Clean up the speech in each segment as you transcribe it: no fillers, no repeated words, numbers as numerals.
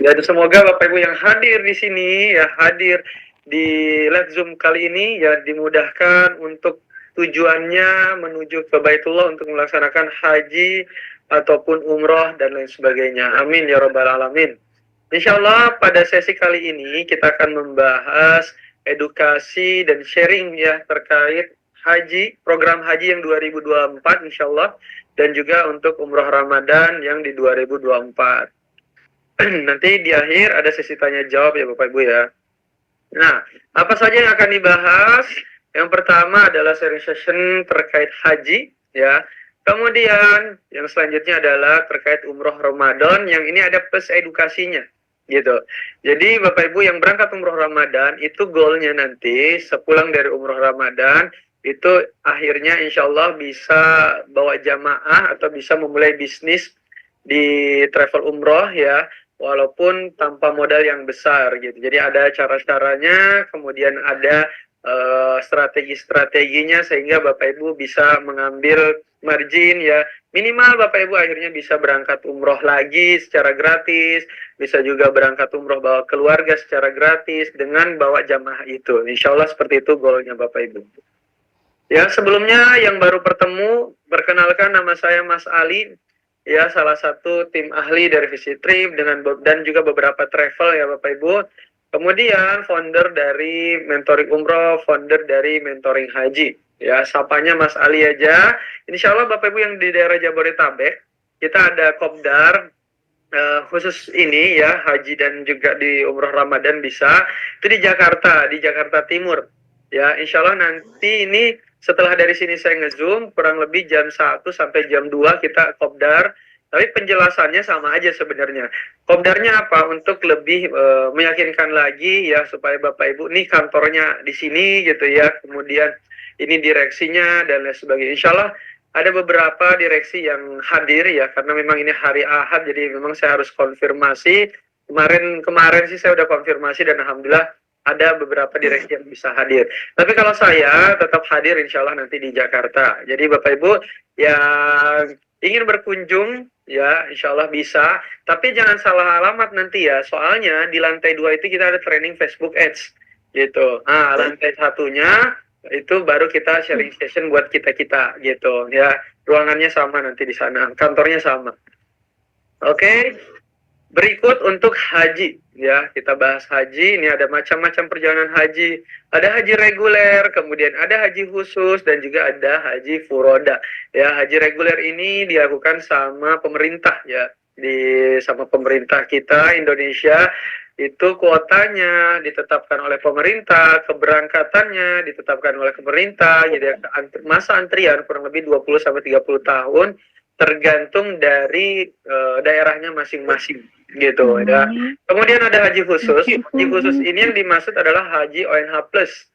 Dan semoga Bapak Ibu yang hadir di sini ya hadir di live Zoom kali ini ya dimudahkan untuk tujuannya menuju ke Baitullah untuk melaksanakan haji ataupun umroh dan lain sebagainya. Amin ya robbal alamin. Insya Allah pada sesi kali ini kita akan membahas edukasi dan sharing ya terkait haji, program haji yang 2024 insya Allah dan juga untuk umroh Ramadan yang di 2024. Nanti di akhir ada sesi tanya jawab ya Bapak Ibu ya. Nah, apa saja yang akan dibahas? Yang pertama adalah sharing session terkait haji ya. Kemudian yang selanjutnya adalah terkait umroh Ramadan yang ini ada plus edukasinya gitu. Jadi Bapak Ibu yang berangkat umroh Ramadan itu goalnya nanti sepulang dari umroh Ramadan itu akhirnya insya Allah bisa bawa jamaah atau bisa memulai bisnis di travel umroh ya walaupun tanpa modal yang besar gitu. Jadi ada cara-caranya, kemudian ada strategi-strateginya sehingga Bapak Ibu bisa mengambil margin ya. Minimal Bapak Ibu akhirnya bisa berangkat umroh lagi secara gratis, bisa juga berangkat umroh bawa keluarga secara gratis dengan bawa jamaah itu. Insya Allah seperti itu goalnya Bapak Ibu. Ya, sebelumnya yang baru bertemu, perkenalkan nama saya Mas Ali, ya salah satu tim ahli dari Visit Trip dengan dan juga beberapa travel ya Bapak Ibu. Kemudian founder dari Mentoring Umroh, founder dari Mentoring Haji. Ya, sapanya Mas Ali aja. Insya Allah Bapak Ibu yang di daerah Jabodetabek, kita ada kopdar khusus ini ya haji dan juga di umroh Ramadan bisa. Itu di Jakarta Timur. Ya, insya Allah nanti ini setelah dari sini saya nge-zoom kurang lebih jam 1 sampai jam 2 kita kopdar. Tapi penjelasannya sama aja sebenarnya. Kopdarnya apa? Untuk lebih meyakinkan lagi ya supaya Bapak Ibu nih kantornya di sini gitu ya. Kemudian ini direksinya dan lain sebagainya. Insya Allah ada beberapa direksi yang hadir ya karena memang ini hari Ahad jadi memang saya harus konfirmasi. Kemarin sih saya udah konfirmasi dan alhamdulillah ada beberapa direksi yang bisa hadir. Tapi kalau saya tetap hadir insya Allah nanti di Jakarta. Jadi Bapak Ibu yang ingin berkunjung ya insya Allah bisa. Tapi jangan salah alamat nanti ya. Soalnya di lantai 2 itu kita ada training Facebook Ads gitu. Nah lantai satunya itu baru kita sharing session buat kita-kita gitu ya. Ruangannya sama nanti di sana. Kantornya sama. Oke. Berikut untuk haji ya, kita bahas haji. Ini ada macam-macam perjalanan haji. Ada haji reguler, kemudian ada haji khusus dan juga ada haji furoda. Ya, haji reguler ini dilakukan sama pemerintah ya. Sama pemerintah kita Indonesia itu kuotanya ditetapkan oleh pemerintah, keberangkatannya ditetapkan oleh pemerintah. Jadi masa antrian kurang lebih 20 sampai 30 tahun tergantung dari daerahnya masing-masing gitu ya. Kemudian ada haji khusus. Haji khusus ini yang dimaksud adalah haji ONH plus.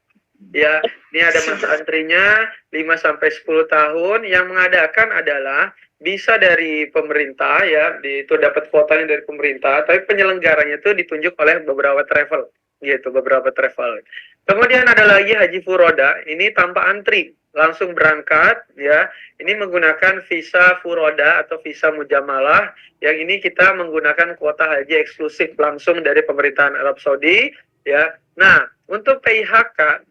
Ya, ini ada masa antrinya 5 sampai 10 tahun. Yang mengadakan adalah bisa dari pemerintah ya, itu dapat kuotanya dari pemerintah, tapi penyelenggaranya itu ditunjuk oleh beberapa travel gitu, beberapa travel. Kemudian ada lagi haji furoda, ini tanpa antri, langsung berangkat ya. Ini menggunakan visa furoda atau visa mujamalah. Yang ini kita menggunakan kuota haji eksklusif langsung dari pemerintahan Arab Saudi ya. Nah, untuk PIHK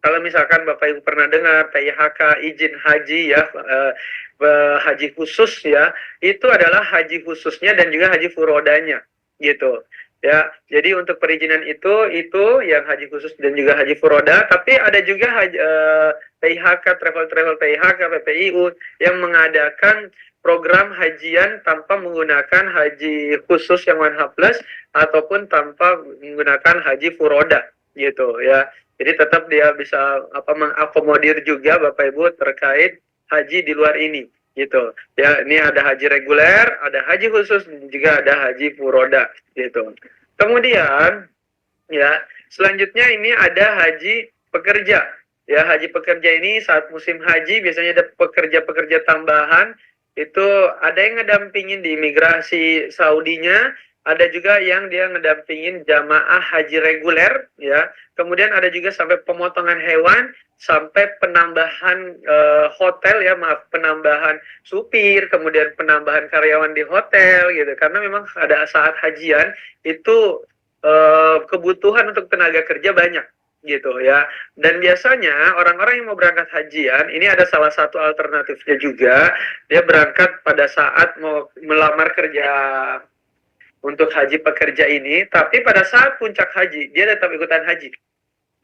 kalau misalkan Bapak Ibu pernah dengar PIHK izin haji ya haji khusus ya, itu adalah haji khususnya dan juga haji furodanya gitu. Ya, jadi untuk perizinan itu yang haji khusus dan juga haji furoda, tapi ada juga PIHK, travel PIHK, PPIU yang mengadakan program hajian tanpa menggunakan haji khusus yang 1H plus ataupun tanpa menggunakan haji furoda gitu ya. Jadi tetap dia bisa mengakomodir juga Bapak Ibu terkait haji di luar ini gitu. Ya, ini ada haji reguler, ada haji khusus dan juga ada haji furoda gitu. Kemudian ya, selanjutnya ini ada haji pekerja. Ya, haji pekerja ini saat musim haji biasanya ada pekerja-pekerja tambahan itu ada yang ngedampingin di imigrasi Saudinya, ada juga yang dia ngedampingin jamaah haji reguler, ya. Kemudian ada juga sampai pemotongan hewan, sampai penambahan hotel, ya, maaf, penambahan supir, kemudian penambahan karyawan di hotel, gitu. Karena memang ada saat hajian itu kebutuhan untuk tenaga kerja banyak, gitu ya. Dan biasanya orang-orang yang mau berangkat hajian, ini ada salah satu alternatifnya juga, dia berangkat pada saat mau melamar kerja untuk haji pekerja ini, tapi pada saat puncak haji dia tetap ikutan haji,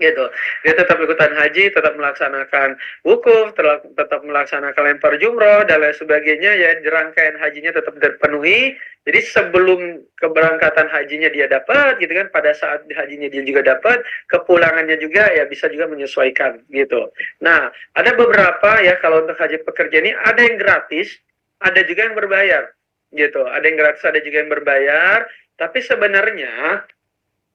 gitu. Dia tetap ikutan haji, tetap melaksanakan wukuf, tetap melaksanakan lempar jumroh dan lain sebagainya, ya, rangkaian hajinya tetap terpenuhi. Jadi sebelum keberangkatan hajinya dia dapat, gitu kan, pada saat hajinya dia juga dapat, kepulangannya juga ya bisa juga menyesuaikan, gitu. Nah, ada beberapa, ya, kalau untuk haji pekerja ini ada yang gratis, ada juga yang berbayar, gitu. Ada yang gratis, ada juga yang berbayar. Tapi sebenarnya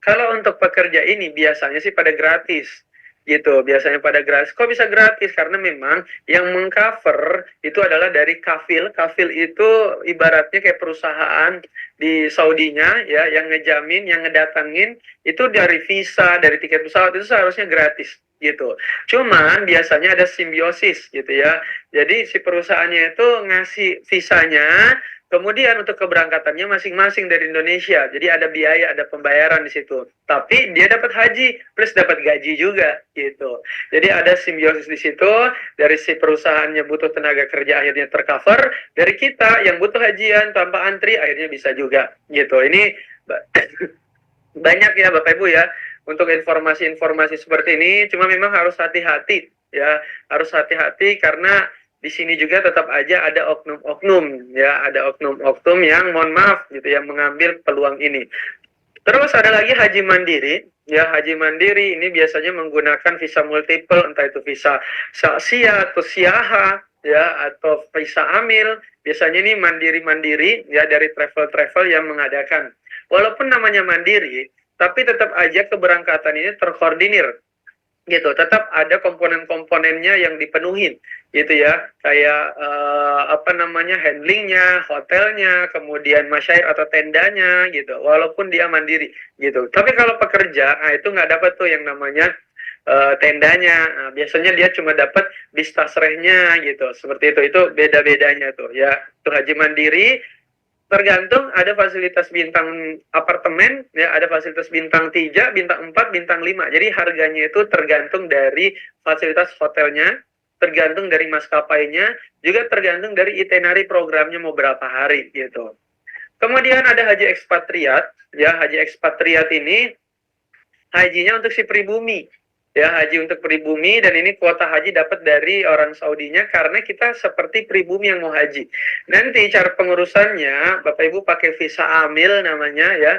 kalau untuk pekerja ini biasanya sih pada gratis, gitu. Biasanya pada gratis. Kok bisa gratis? Karena memang yang mengcover itu adalah dari kafil. Kafil itu ibaratnya kayak perusahaan di Saudinya, ya, yang ngejamin, yang ngedatangin itu dari visa, dari tiket pesawat itu seharusnya gratis, gitu. Cuman biasanya ada simbiosis, gitu ya. Jadi si perusahaannya itu ngasih visanya, kemudian untuk keberangkatannya masing-masing dari Indonesia. Jadi ada biaya, ada pembayaran di situ. Tapi dia dapat haji plus dapat gaji juga, gitu. Jadi ada simbiosis di situ. Dari si perusahaannya butuh tenaga kerja akhirnya tercover. Dari kita yang butuh hajian tanpa antri akhirnya bisa juga, gitu. Ini banyak ya Bapak Ibu ya untuk informasi-informasi seperti ini. Cuma memang harus hati-hati, ya. Harus hati-hati karena di sini juga tetap aja ada oknum-oknum, ya, ada oknum-oknum yang mohon maaf gitu yang mengambil peluang ini. Terus ada lagi haji mandiri, ya. Haji mandiri ini biasanya menggunakan visa multiple, entah itu visa Sia atau Siaha, ya, atau visa Amil. Biasanya ini mandiri-mandiri, ya, dari travel-travel yang mengadakan. Walaupun namanya mandiri, tapi tetap aja keberangkatan ini terkoordinir, gitu. Tetap ada komponen-komponennya yang dipenuhin, gitu ya, kayak apa namanya, handlingnya, hotelnya, kemudian masyair atau tendanya, gitu, walaupun dia mandiri, gitu. Tapi kalau pekerja, nah itu nggak dapat tuh yang namanya tendanya. Nah, biasanya dia cuma dapat bis tasrehnya, gitu, seperti itu beda-bedanya tuh, ya. Untuk haji mandiri tergantung, ada fasilitas bintang apartemen, ya, ada fasilitas bintang 3, bintang 4, bintang 5. Jadi harganya itu tergantung dari fasilitas hotelnya, tergantung dari maskapainya, juga tergantung dari itinerary programnya mau berapa hari, gitu. Kemudian ada haji ekspatriat, ya. Haji ekspatriat ini hajinya untuk si pribumi, ya, haji untuk pribumi, dan ini kuota haji dapat dari orang Saudinya karena kita seperti pribumi yang mau haji. Nanti cara pengurusannya Bapak Ibu pakai visa amil namanya, ya.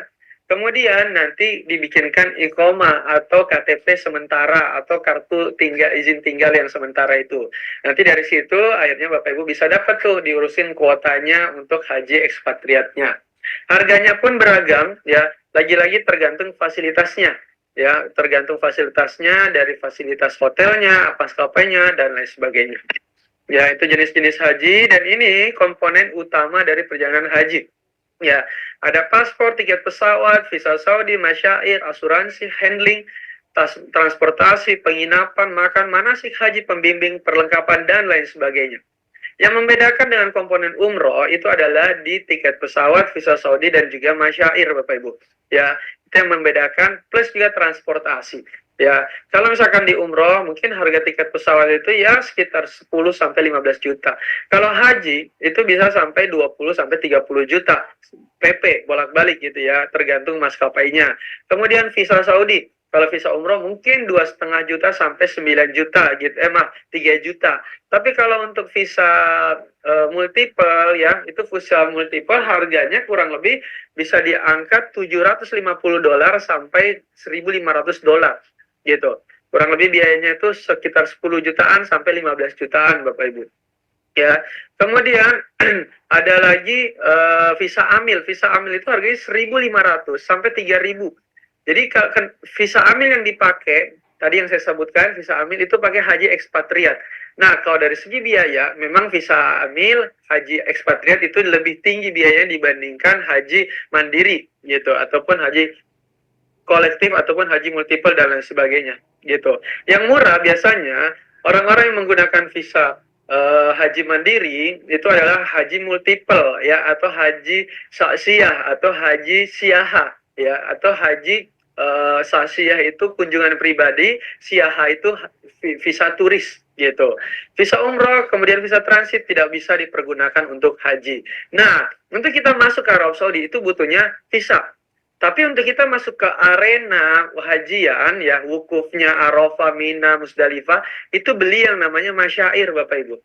Kemudian nanti dibikinkan iqomah atau KTP sementara atau kartu izin tinggal yang sementara itu. Nanti dari situ akhirnya Bapak Ibu bisa dapat tuh diurusin kuotanya untuk haji ekspatriatnya. Harganya pun beragam, ya. Lagi-lagi tergantung fasilitasnya, ya, tergantung fasilitasnya, dari fasilitas hotelnya, maskapainya, dan lain sebagainya. Ya, itu jenis-jenis haji, dan ini komponen utama dari perjalanan haji. Ya, ada paspor, tiket pesawat, visa Saudi, masyair, asuransi, handling, transportasi, penginapan, makan, manasik haji, pembimbing, perlengkapan, dan lain sebagainya. Yang membedakan dengan komponen umroh itu adalah di tiket pesawat, visa Saudi, dan juga masyair, Bapak Ibu. Ya, itu yang membedakan, plus juga transportasi. Ya, kalau misalkan di umroh mungkin harga tiket pesawat itu ya sekitar 10 sampai 15 juta. Kalau haji itu bisa sampai 20 sampai 30 juta PP bolak-balik, gitu ya, tergantung maskapainya. Kemudian visa Saudi, kalau visa umroh mungkin 2,5 juta sampai 9 juta, gitu. 3 juta. Tapi kalau untuk visa multiple, ya, itu visa multiple harganya kurang lebih bisa diangkat $750 sampai $1.500, gitu. Kurang lebih biayanya itu sekitar 10 jutaan sampai 15 jutaan, Bapak Ibu. Ya, kemudian ada lagi visa amil. Visa amil itu harganya 1.500 sampai 3.000. Jadi visa amil yang dipakai tadi yang saya sebutkan, visa amil itu pakai haji ekspatriat. Nah, kalau dari segi biaya, memang visa amil haji ekspatriat itu lebih tinggi biayanya dibandingkan haji mandiri gitu, ataupun haji kolektif ataupun haji multiple dan lain sebagainya gitu. Yang murah biasanya orang-orang yang menggunakan visa haji mandiri itu adalah haji multiple ya, atau haji saksiyah atau haji siaha ya, atau haji saksiyah itu kunjungan pribadi, siaha itu visa turis gitu. Visa umroh kemudian visa transit tidak bisa dipergunakan untuk haji. Nah, untuk kita masuk ke Arab Saudi itu butuhnya visa. Tapi untuk kita masuk ke arena hajian ya, wukufnya Arafah, Mina, Musdalifah, itu beli yang namanya masyair Bapak Ibu.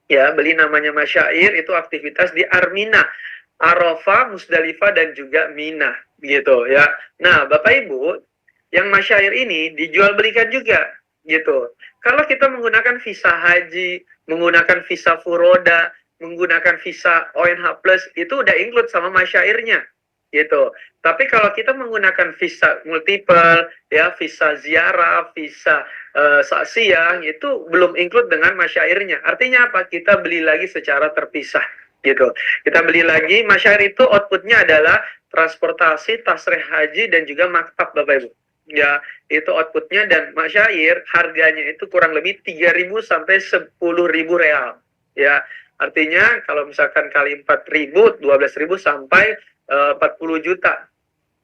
Ya, beli namanya masyair itu aktivitas di Armina, Arafah, Musdalifah dan juga Mina gitu ya. Nah, Bapak Ibu, yang masyair ini dijual belikan juga gitu. Kalau kita menggunakan visa haji, menggunakan visa furoda, menggunakan visa ONH plus itu udah include sama masyairnya gitu. Tapi kalau kita menggunakan visa multiple, ya visa ziarah, visa saksiyah, itu belum include dengan masyairnya. Artinya apa? Kita beli lagi secara terpisah gitu. Kita beli lagi, masyair itu outputnya adalah transportasi, tasreh haji, dan juga maktab Bapak Ibu. Ya, itu outputnya, dan masyair harganya itu kurang lebih 3.000 sampai 10.000 real. Ya, artinya kalau misalkan kali 4.000, 12.000 sampai 40 juta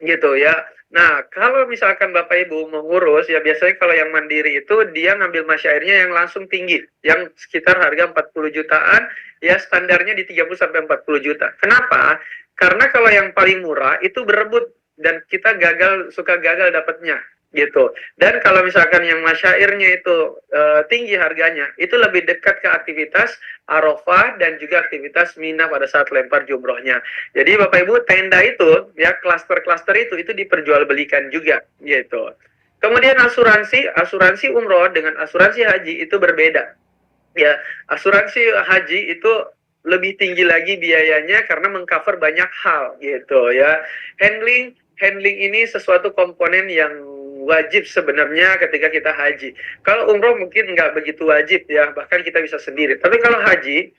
gitu ya. Nah, kalau misalkan Bapak Ibu mengurus ya, biasanya kalau yang mandiri itu dia ngambil masyairnya yang langsung tinggi, yang sekitar harga 40 jutaan, ya standarnya di 30 sampai 40 juta. Kenapa? Karena kalau yang paling murah itu berebut dan kita suka gagal dapatnya gitu. Dan kalau misalkan yang masyairnya itu tinggi harganya, itu lebih dekat ke aktivitas Arafah dan juga aktivitas Mina pada saat lempar jumrohnya. Jadi Bapak Ibu, tenda itu ya, klaster-klaster itu diperjualbelikan juga gitu. Kemudian asuransi umroh dengan asuransi haji itu berbeda. Ya, asuransi haji itu lebih tinggi lagi biayanya karena mengcover banyak hal gitu ya. Handling ini sesuatu komponen yang wajib sebenarnya ketika kita haji. Kalau umroh mungkin nggak begitu wajib ya, bahkan kita bisa sendiri. Tapi kalau haji,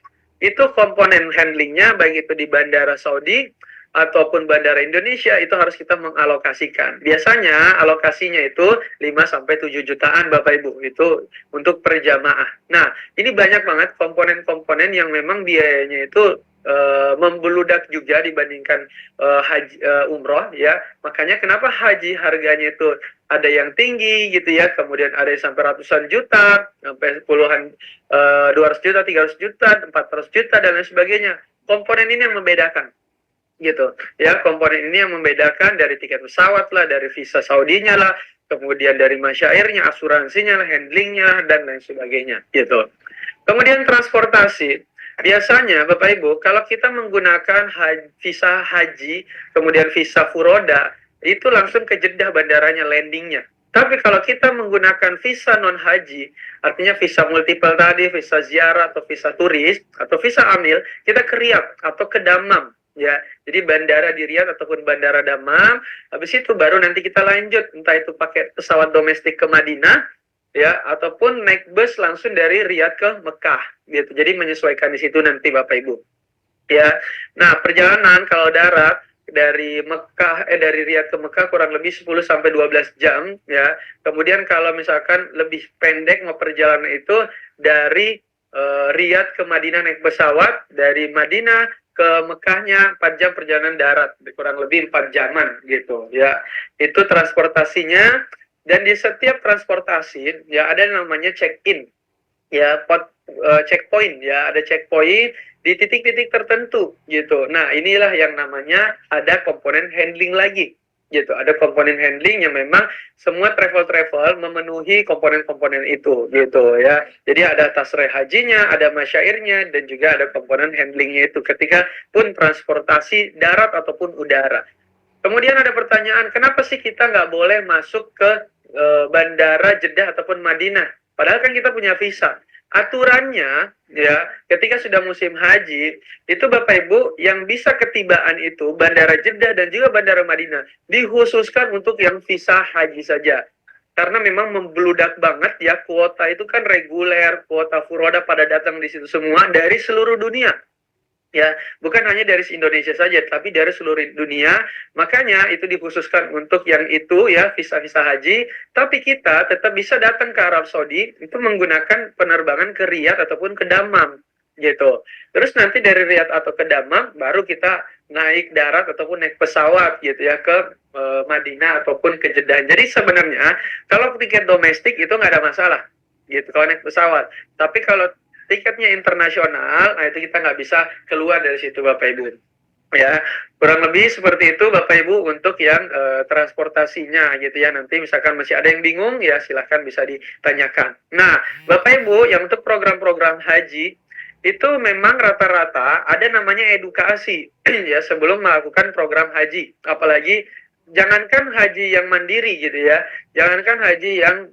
itu komponen handlingnya baik itu di Bandara Saudi ataupun Bandara Indonesia itu harus kita mengalokasikan. Biasanya alokasinya itu 5-7 jutaan Bapak Ibu, itu untuk per jamaah. Nah, ini banyak banget komponen-komponen yang memang biayanya itu membeludak juga dibandingkan haji umroh ya. Makanya kenapa haji harganya itu ada yang tinggi gitu ya, kemudian ada yang sampai ratusan juta, sampai puluhan 200 juta, 300 juta, 400 juta dan lain sebagainya. Komponen ini yang membedakan gitu ya, komponen ini yang membedakan dari tiket pesawat lah, dari visa Saudinya lah, kemudian dari masyairnya, asuransinya lah, handlingnya dan lain sebagainya gitu. Kemudian transportasi, biasanya Bapak Ibu kalau kita menggunakan visa haji kemudian visa furoda itu langsung ke Jeddah bandaranya, landingnya. Tapi kalau kita menggunakan visa non haji, artinya visa multiple tadi, visa ziarah atau visa turis atau visa amil, kita ke Riyadh atau ke Dammam ya. Jadi bandara di Riyadh ataupun bandara Dammam, habis itu baru nanti kita lanjut, entah itu pakai pesawat domestik ke Madinah ya, ataupun naik bus langsung dari Riyadh ke Mekah gitu. Jadi menyesuaikan di situ nanti Bapak Ibu. Ya. Nah, perjalanan kalau darat dari dari Riyadh ke Mekah kurang lebih 10 sampai 12 jam ya. Kemudian kalau misalkan lebih pendek mau perjalanan itu dari Riyadh ke Madinah naik pesawat, dari Madinah ke Mekahnya 4 jam perjalanan darat, kurang lebih 4 jaman gitu ya. Itu transportasinya, dan di setiap transportasi ya ada namanya check-in ya, checkpoint ya, ada checkpoint di titik-titik tertentu gitu. Nah, inilah yang namanya ada komponen handling lagi gitu. Ada komponen handling yang memang semua travel memenuhi komponen-komponen itu gitu ya. Jadi ada tasreh hajinya, ada masyairnya, dan juga ada komponen handlingnya itu ketika pun transportasi darat ataupun udara. Kemudian ada pertanyaan, kenapa sih kita nggak boleh masuk ke bandara Jeddah ataupun Madinah? Padahal kan kita punya visa. Aturannya ya, ketika sudah musim haji itu Bapak Ibu yang bisa ketibaan itu bandara Jeddah dan juga bandara Madinah dikhususkan untuk yang visa haji saja. karena memang membludak banget ya, kuota itu kan reguler, kuota furoda pada datang di situ semua dari seluruh dunia. Ya, bukan hanya dari Indonesia saja, tapi dari seluruh dunia. Makanya itu dikhususkan untuk yang itu ya, visa-visa haji. Tapi kita tetap bisa datang ke Arab Saudi itu menggunakan penerbangan ke Riyadh ataupun ke Dammam gitu. Terus nanti dari Riyadh atau ke Dammam baru kita naik darat ataupun naik pesawat gitu ya ke Madinah ataupun ke Jeddah. Jadi sebenarnya kalau tiket domestik itu nggak ada masalah gitu kalau naik pesawat. Tapi kalau tiketnya internasional, nah itu kita nggak bisa keluar dari situ Bapak Ibu. Ya, kurang lebih seperti itu Bapak Ibu untuk yang transportasinya gitu ya. Nanti misalkan masih ada yang bingung ya silahkan bisa ditanyakan. Nah, Bapak Ibu yang untuk program-program haji itu memang rata-rata ada namanya edukasi ya sebelum melakukan program haji. Apalagi jangankan haji yang mandiri gitu ya. Jangankan haji yang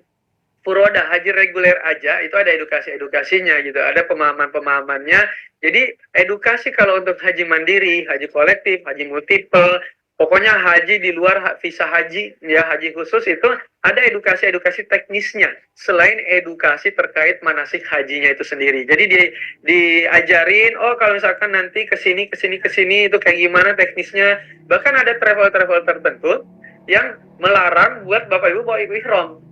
furoda, haji reguler aja itu ada edukasinya gitu, ada pemahaman-pemahamannya. Jadi edukasi kalau untuk haji mandiri, haji kolektif, haji multiple, pokoknya haji di luar visa haji, ya haji khusus itu ada edukasi-edukasi teknisnya selain edukasi terkait manasik hajinya itu sendiri. Jadi diajarin, oh kalau misalkan nanti kesini itu kayak gimana teknisnya. Bahkan ada travel-travel tertentu yang melarang buat Bapak Ibu bawa ihram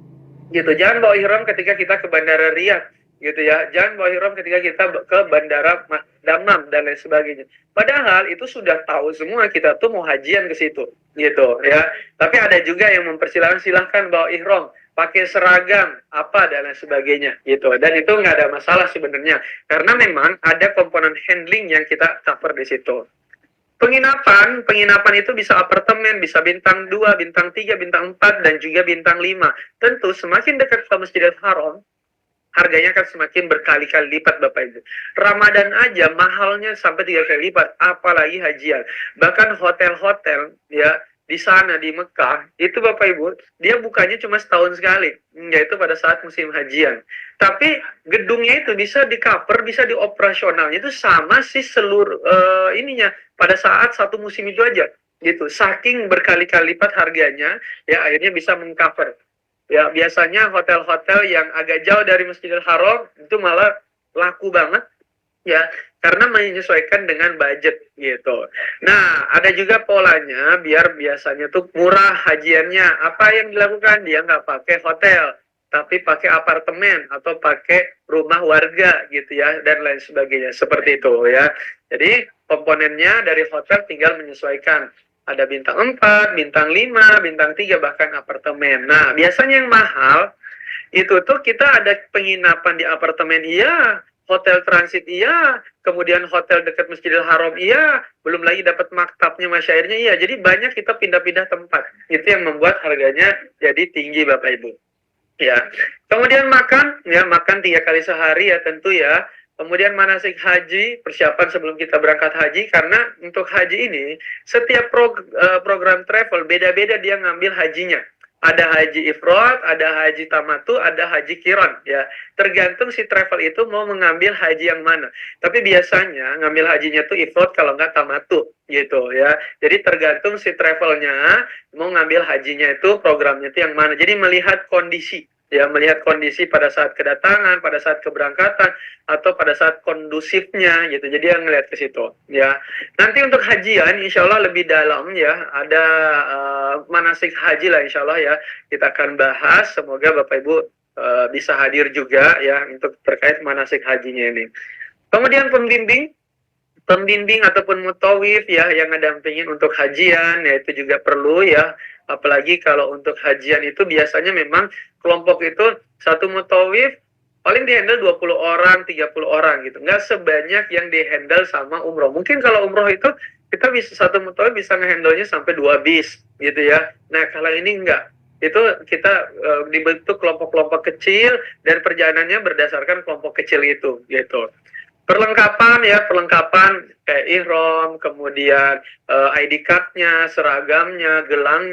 gitu. Jangan bawa ihram ketika kita ke bandara Riyadh gitu ya. Jangan bawa ihram ketika kita ke bandara Dammam dan lain sebagainya. Padahal itu sudah tahu semua kita tuh mau hajian ke situ gitu ya. Tapi ada juga yang mempersilahkan silahkan bawa ihram, pakai seragam apa dan lain sebagainya gitu. Dan itu nggak ada masalah sebenarnya karena memang ada komponen handling yang kita cover di situ. Penginapan itu bisa apartemen, bisa bintang 2, bintang 3, bintang 4, dan juga bintang 5. Tentu semakin dekat ke Masjidil Haram, harganya akan semakin berkali-kali lipat Bapak Ibu. Ramadan aja mahalnya sampai 3 kali lipat, apalagi hajian. Bahkan hotel-hotel ya di sana di Mekah, itu Bapak Ibu, dia bukanya cuma setahun sekali, yaitu pada saat musim hajian. Tapi gedungnya itu bisa di-cover, bisa dioperasionalnya itu sama sih seluruh ininya pada saat satu musim itu aja gitu. Saking berkali-kali lipat harganya, ya akhirnya bisa mengcover. Ya biasanya hotel-hotel yang agak jauh dari Masjidil Haram itu malah laku banget ya karena menyesuaikan dengan budget gitu. Nah, ada juga polanya biar biasanya tuh murah hajiannya. Apa yang dilakukan? Dia nggak pakai hotel, tapi pakai apartemen atau pakai rumah warga gitu ya dan lain sebagainya. Seperti itu ya. Jadi komponennya dari hotel tinggal menyesuaikan. Ada bintang 4, bintang 5, bintang 3, bahkan apartemen. Nah, biasanya yang mahal itu tuh kita ada penginapan di apartemen iya, hotel transit iya, kemudian hotel dekat Masjidil Haram iya, belum lagi dapat maktabnya masyairnya iya. Jadi banyak kita pindah-pindah tempat. Itu yang membuat harganya jadi tinggi Bapak Ibu. Ya. Kemudian makan, ya makan 3 kali sehari ya tentu ya. Kemudian manasik haji, persiapan sebelum kita berangkat haji, karena untuk haji ini setiap program travel beda-beda dia ngambil hajinya. Ada haji ifrad, ada haji tamatu, ada haji kiron ya. Tergantung si travel itu mau mengambil haji yang mana. Tapi biasanya ngambil hajinya tuh ifrad kalau nggak tamatu gitu ya. Jadi tergantung si travelnya mau ngambil hajinya itu programnya itu yang mana. Jadi melihat kondisi ya, melihat kondisi pada saat kedatangan, pada saat keberangkatan, atau pada saat kondusifnya gitu. Jadi yang ngelihat ke situ ya. Nanti untuk hajian insya Allah lebih dalam ya, ada manasik haji lah insya Allah ya, kita akan bahas. Semoga Bapak Ibu bisa hadir juga ya untuk terkait manasik hajinya ini. Kemudian pembimbing ataupun mutawif ya yang ngedampingin untuk hajian ya, itu juga perlu ya. Apalagi kalau untuk hajian itu biasanya memang kelompok itu satu mutawif paling dihandle 20 orang, 30 orang gitu. Nggak sebanyak yang dihandle sama umroh. Mungkin kalau umroh itu kita bisa satu mutawif bisa ngehandle-nya sampai 2 bis gitu ya. Nah, kalau ini enggak. Itu kita dibentuk kelompok-kelompok kecil dan perjalanannya berdasarkan kelompok kecil itu gitu. perlengkapan ya, perlengkapan kayak ihram, kemudian ID card-nya, seragamnya, gelang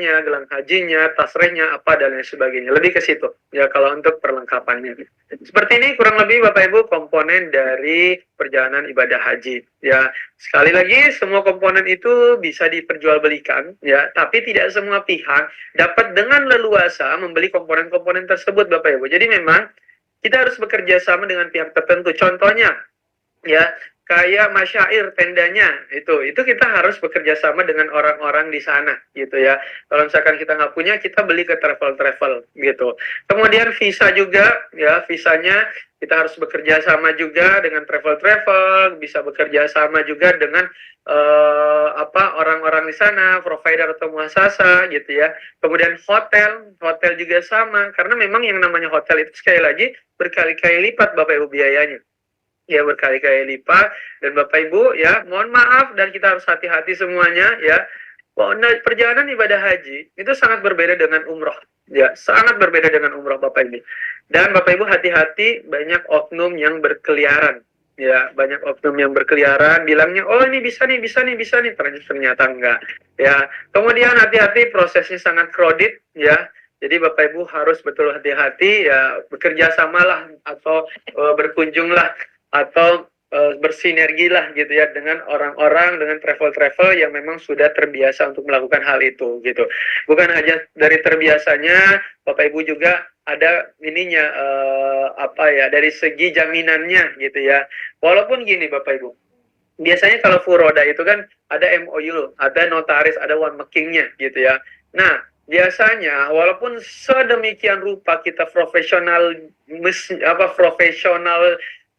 hajinya, tasrehnya, apa dan lain sebagainya. Lebih ke situ ya kalau untuk perlengkapannya. Seperti ini kurang lebih Bapak Ibu komponen dari perjalanan ibadah haji. Ya, sekali lagi semua komponen itu bisa diperjualbelikan ya, tapi tidak semua pihak dapat dengan leluasa membeli komponen-komponen tersebut Bapak Ibu. Jadi memang kita harus bekerja sama dengan pihak tertentu. Contohnya ya kayak masyair tendanya itu kita harus bekerja sama dengan orang-orang di sana gitu ya. Kalau misalkan kita nggak punya, kita beli ke travel gitu. Kemudian visa juga ya, visanya kita harus bekerja sama juga dengan travel, bisa bekerja sama juga dengan orang-orang di sana, provider atau muasasa gitu ya. Kemudian hotel juga sama, karena memang yang namanya hotel itu sekali lagi berkali-kali lipat Bapak Ibu biayanya ya, berkali-kali lipat. Dan Bapak Ibu ya, mohon maaf dan kita harus hati-hati semuanya ya. Perjalanan ibadah haji itu sangat berbeda dengan umroh ya, sangat berbeda dengan umroh Bapak Ibu. Dan Bapak Ibu hati-hati, banyak oknum yang berkeliaran ya, banyak oknum yang berkeliaran bilangnya oh ini bisa nih, ternyata enggak ya. Kemudian hati-hati, prosesnya sangat crowded ya. Jadi Bapak Ibu harus betul hati-hati ya, bekerja samalah atau berkunjunglah atau bersinergilah gitu ya dengan orang-orang, dengan travel yang memang sudah terbiasa untuk melakukan hal itu gitu. Bukan hanya dari terbiasanya, Bapak Ibu juga ada ininya dari segi jaminannya gitu ya. Walaupun gini Bapak Ibu, biasanya kalau furoda itu kan ada MOU, ada notaris, ada one making-nya gitu ya. Nah, biasanya walaupun sedemikian rupa kita profesional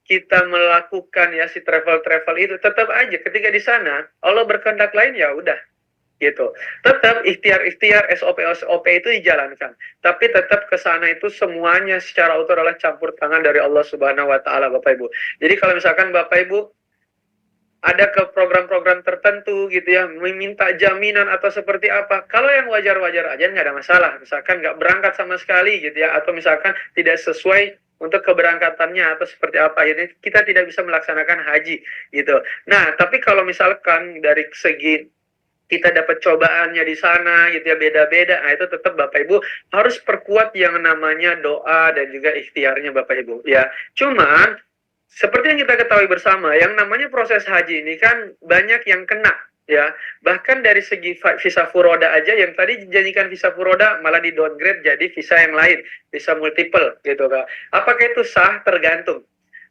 kita melakukan ya si travel itu, tetap aja ketika di sana Allah berkehendak lain ya udah gitu. Tetap ikhtiar SOP itu dijalankan. Tapi tetap ke sana itu semuanya secara utuh adalah campur tangan dari Allah Subhanahu wa taala Bapak Ibu. Jadi kalau misalkan Bapak Ibu ada ke program-program tertentu gitu ya, meminta jaminan atau seperti apa, kalau yang wajar-wajar aja nggak ada masalah. Misalkan nggak berangkat sama sekali gitu ya, atau misalkan tidak sesuai untuk keberangkatannya atau seperti apa, jadi kita tidak bisa melaksanakan haji gitu. Nah, tapi kalau misalkan dari segi kita dapat cobaannya di sana gitu ya, beda-beda, nah itu tetap Bapak Ibu harus perkuat yang namanya doa dan juga ikhtiarnya Bapak Ibu ya. Cuman seperti yang kita ketahui bersama, yang namanya proses haji ini kan banyak yang kena ya. Bahkan dari segi visa furoda aja, yang tadi dijanjikan visa furoda malah di downgrade jadi visa yang lain, visa multiple gitu Kak. Apakah itu sah? Tergantung.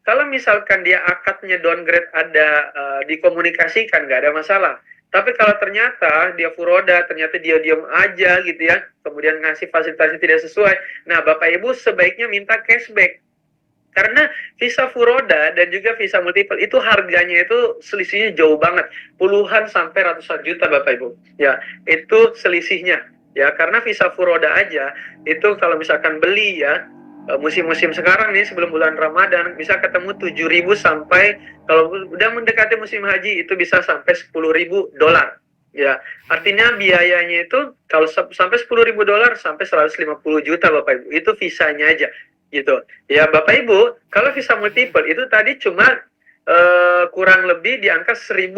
Kalau misalkan dia akadnya downgrade ada dikomunikasikan, nggak ada masalah. Tapi kalau ternyata dia furoda, ternyata dia diam aja gitu ya, kemudian ngasih fasilitasnya tidak sesuai, nah Bapak Ibu sebaiknya minta cashback. Karena visa furoda dan juga visa multiple itu harganya itu selisihnya jauh banget, puluhan sampai ratusan juta Bapak Ibu. Ya, itu selisihnya. Ya, karena visa furoda aja itu kalau misalkan beli ya musim-musim sekarang nih sebelum bulan Ramadan bisa ketemu 7.000 sampai kalau udah mendekati musim haji itu bisa sampai $10.000. Ya, artinya biayanya itu kalau sampai $10.000 sampai 150 juta Bapak Ibu. Itu visanya aja gitu ya Bapak Ibu. Kalau visa multiple itu tadi cuma kurang lebih di angka $1.000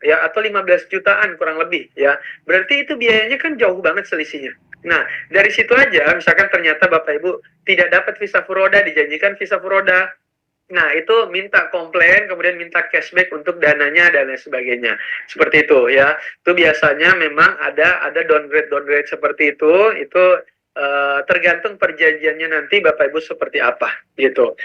ya, atau 15 jutaan kurang lebih ya, berarti itu biayanya kan jauh banget selisihnya. Nah dari situ aja misalkan ternyata Bapak Ibu tidak dapat visa furoda, dijanjikan visa furoda, nah itu minta komplain, kemudian minta cashback untuk dananya dan lain sebagainya, seperti itu ya. Itu biasanya memang ada downgrade seperti itu tergantung perjanjiannya nanti Bapak Ibu seperti apa gitu.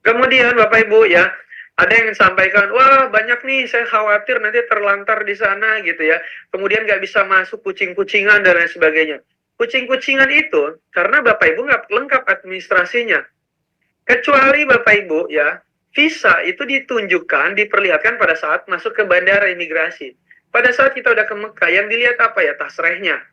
Kemudian Bapak Ibu ya, ada yang sampaikan, wah banyak nih saya khawatir nanti terlantar di sana gitu ya. Kemudian nggak bisa masuk, kucing-kucingan dan lain sebagainya. Kucing-kucingan itu karena Bapak Ibu nggak lengkap administrasinya. Kecuali Bapak Ibu ya, visa itu ditunjukkan, diperlihatkan pada saat masuk ke bandara imigrasi. Pada saat kita udah ke Mekah, yang dilihat apa ya? Tasrehnya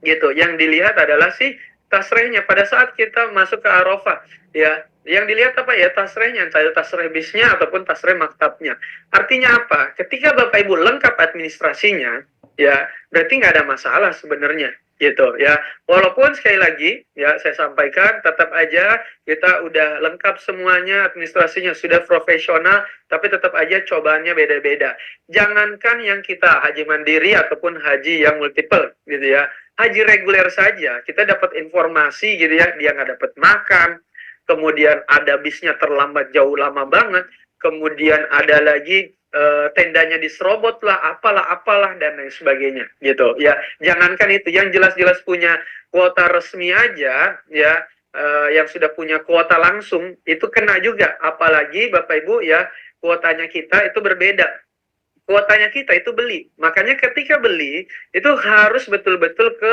gitu. Yang dilihat adalah si tasrehnya pada saat kita masuk ke Arafah ya. Yang dilihat apa ya? Tasrehnya, entah itu tasreh bisnya ataupun tasreh maktabnya. Artinya apa? Ketika Bapak Ibu lengkap administrasinya, ya berarti nggak ada masalah sebenarnya gitu ya. Walaupun sekali lagi ya saya sampaikan tetap aja kita udah lengkap semuanya, administrasinya sudah profesional, tapi tetap aja cobaannya beda-beda. Jangankan yang kita haji mandiri ataupun haji yang multiple gitu ya, haji reguler saja kita dapat informasi gitu ya, dia nggak dapat makan, kemudian ada bisnya terlambat jauh lama banget, kemudian ada lagi tendanya diserobot lah, apalah dan lain sebagainya gitu ya. Jangankan itu, yang jelas-jelas punya kuota resmi aja ya, yang sudah punya kuota langsung itu kena juga. Apalagi Bapak Ibu ya, kuotanya kita itu berbeda. Kuotanya kita itu beli. Makanya ketika beli itu harus betul-betul ke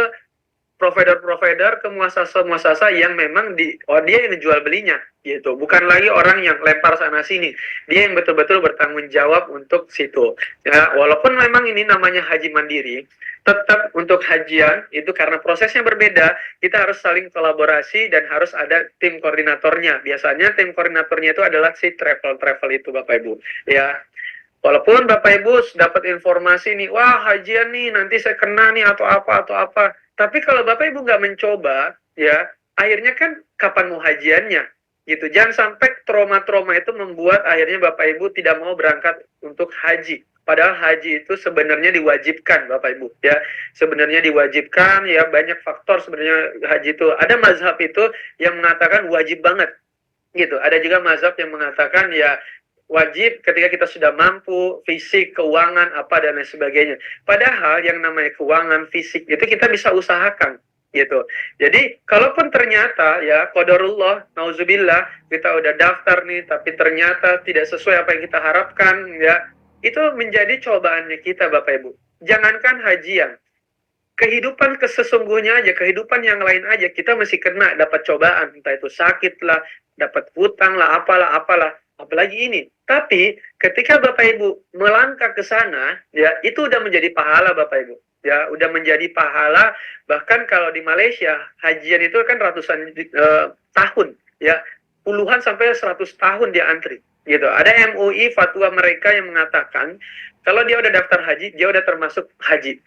provider-provider, ke muasasa-muasasa yang memang dia yang jual belinya gitu, bukan lagi orang yang lempar sana sini, dia yang betul-betul bertanggung jawab untuk situ ya. Walaupun memang ini namanya haji mandiri, tetap untuk hajian itu karena prosesnya berbeda, kita harus saling kolaborasi dan harus ada tim koordinatornya. Biasanya tim koordinatornya itu adalah si travel itu Bapak Ibu ya. Walaupun Bapak Ibu dapat informasi nih, wah hajian nih nanti saya kena nih atau apa. Tapi kalau Bapak Ibu nggak mencoba, ya akhirnya kan kapan mau hajiannya? Gitu. Jangan sampai trauma-trauma itu membuat akhirnya Bapak Ibu tidak mau berangkat untuk haji. Padahal haji itu sebenarnya diwajibkan Bapak Ibu ya. Sebenarnya diwajibkan ya, banyak faktor sebenarnya haji itu. Ada mazhab itu yang mengatakan wajib banget gitu. Ada juga mazhab yang mengatakan ya wajib ketika kita sudah mampu, fisik, keuangan, apa dan lain sebagainya. Padahal yang namanya keuangan, fisik itu kita bisa usahakan gitu. Jadi kalaupun ternyata ya qadarullah, nauzubillah, kita udah daftar nih tapi ternyata tidak sesuai apa yang kita harapkan ya, itu menjadi cobaannya kita Bapak Ibu. Jangankan hajian, kehidupan sesungguhnya aja, kehidupan yang lain aja kita masih kena dapat cobaan, entah itu sakit lah, dapat hutang lah, apalah, apalagi ini. Tapi ketika Bapak Ibu melangkah ke sana, ya itu udah menjadi pahala Bapak Ibu. Ya, udah menjadi pahala. Bahkan kalau di Malaysia, hajian itu kan ratusan tahun, ya puluhan sampai 100 tahun dia antri. Gitu. Ada MUI fatwa mereka yang mengatakan kalau dia udah daftar haji, dia udah termasuk haji.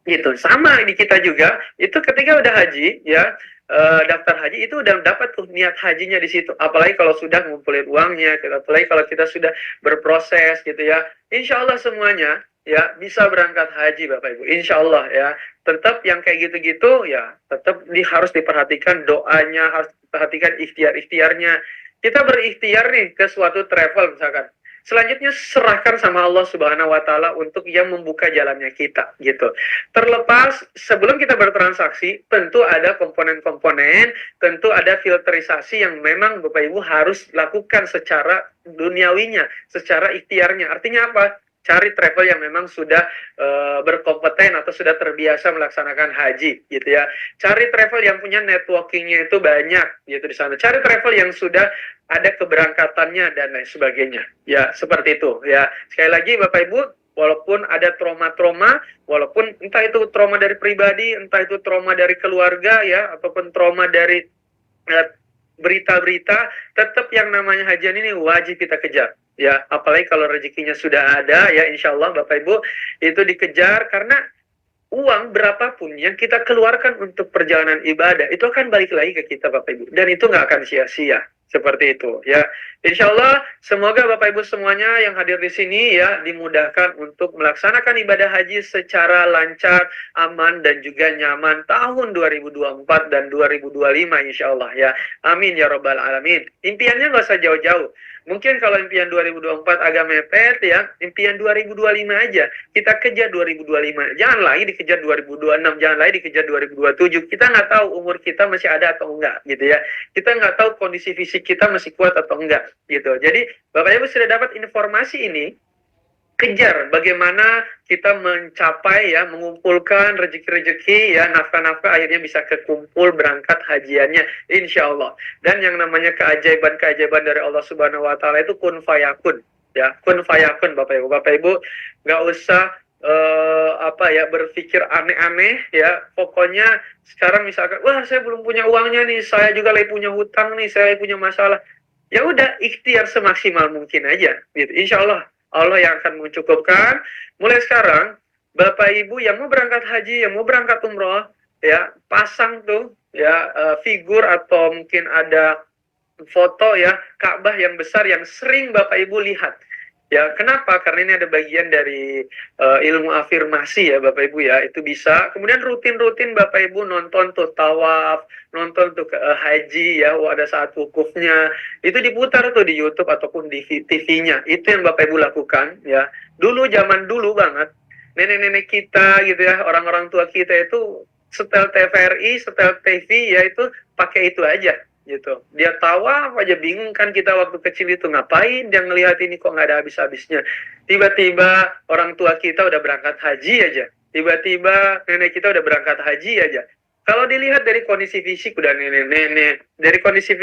Gitu. Sama di kita juga, itu ketika udah haji, ya daftar haji itu udah dapat tuh niat hajinya di situ. Apalagi kalau sudah ngumpulin uangnya, apalagi kalau kita sudah berproses gitu ya. Insya Allah semuanya ya bisa berangkat haji Bapak Ibu. Insya Allah ya. Tetap yang kayak gitu-gitu ya tetap harus diperhatikan doanya, harus diperhatikan ikhtiar-ikhtiarnya. Kita berikhtiar nih ke suatu travel misalkan. Selanjutnya serahkan sama Allah Subhanahu wa taala untuk yang membuka jalannya kita gitu. Terlepas sebelum kita bertransaksi, tentu ada komponen-komponen, tentu ada filterisasi yang memang Bapak Ibu harus lakukan secara duniawinya, secara ikhtiarnya. Artinya apa? Cari travel yang memang sudah berkompeten atau sudah terbiasa melaksanakan haji gitu ya. Cari travel yang punya networkingnya itu banyak gitu di sana. Cari travel yang sudah ada keberangkatannya dan lain sebagainya. Ya, seperti itu ya. Sekali lagi Bapak Ibu, walaupun ada trauma-trauma, walaupun entah itu trauma dari pribadi, entah itu trauma dari keluarga ya, ataupun trauma dari berita-berita, tetap yang namanya hajian ini wajib kita kejar. Ya, apalagi kalau rezekinya sudah ada ya, insya Allah Bapak Ibu itu dikejar, karena uang berapapun yang kita keluarkan untuk perjalanan ibadah itu akan balik lagi ke kita Bapak Ibu, dan itu nggak akan sia-sia. Seperti itu ya. Insya Allah semoga Bapak Ibu semuanya yang hadir di sini ya dimudahkan untuk melaksanakan ibadah haji secara lancar, aman dan juga nyaman tahun 2024 dan 2025 insya Allah ya. Amin ya robbal alamin. Impiannya nggak usah jauh-jauh. Mungkin kalau impian 2024 agak mepet ya, impian 2025 aja. Kita kejar 2025. Jangan lagi dikejar 2026, jangan lagi dikejar 2027. Kita nggak tahu umur kita masih ada atau enggak gitu ya. Kita nggak tahu kondisi fisik kita masih kuat atau enggak gitu. Jadi Bapak Ibu sudah dapat informasi ini, kejar bagaimana kita mencapai ya, mengumpulkan rezeki-rezeki ya, nafkah-nafkah akhirnya bisa kekumpul berangkat hajiannya insya Allah. Dan yang namanya keajaiban-keajaiban dari Allah Subhanahu wa taala itu kun fayakun ya, kun fayakun Bapak Ibu. Bapak Ibu nggak usah berpikir aneh-aneh ya. Pokoknya sekarang misalkan wah saya belum punya uangnya nih, saya juga lagi punya hutang nih, saya lagi punya masalah. Ya udah ikhtiar semaksimal mungkin aja gitu. Insya Allah Allah yang akan mencukupkan. Mulai sekarang Bapak Ibu yang mau berangkat haji, yang mau berangkat umroh, ya pasang tuh ya figur atau mungkin ada foto ya Ka'bah yang besar yang sering Bapak Ibu lihat. Ya, kenapa? Karena ini ada bagian dari ilmu afirmasi ya Bapak Ibu ya. Itu bisa. Kemudian rutin-rutin Bapak Ibu nonton tuh tawaf, nonton tuh haji ya, ada saat wukufnya. Itu diputar tuh di YouTube ataupun di TV-nya. Itu yang Bapak Ibu lakukan ya. Dulu zaman dulu banget nenek-nenek kita gitu ya, orang-orang tua kita itu setel TVRI, setel TV ya itu pakai itu aja gitu. Dia tawaf aja, bingung kan kita waktu kecil itu ngapain dia ngelihat ini kok nggak ada habis-habisnya. Tiba-tiba orang tua kita udah berangkat haji aja. Tiba-tiba nenek kita udah berangkat haji aja. Kalau dilihat dari kondisi fisik udah nenek-nenek, dari kondisi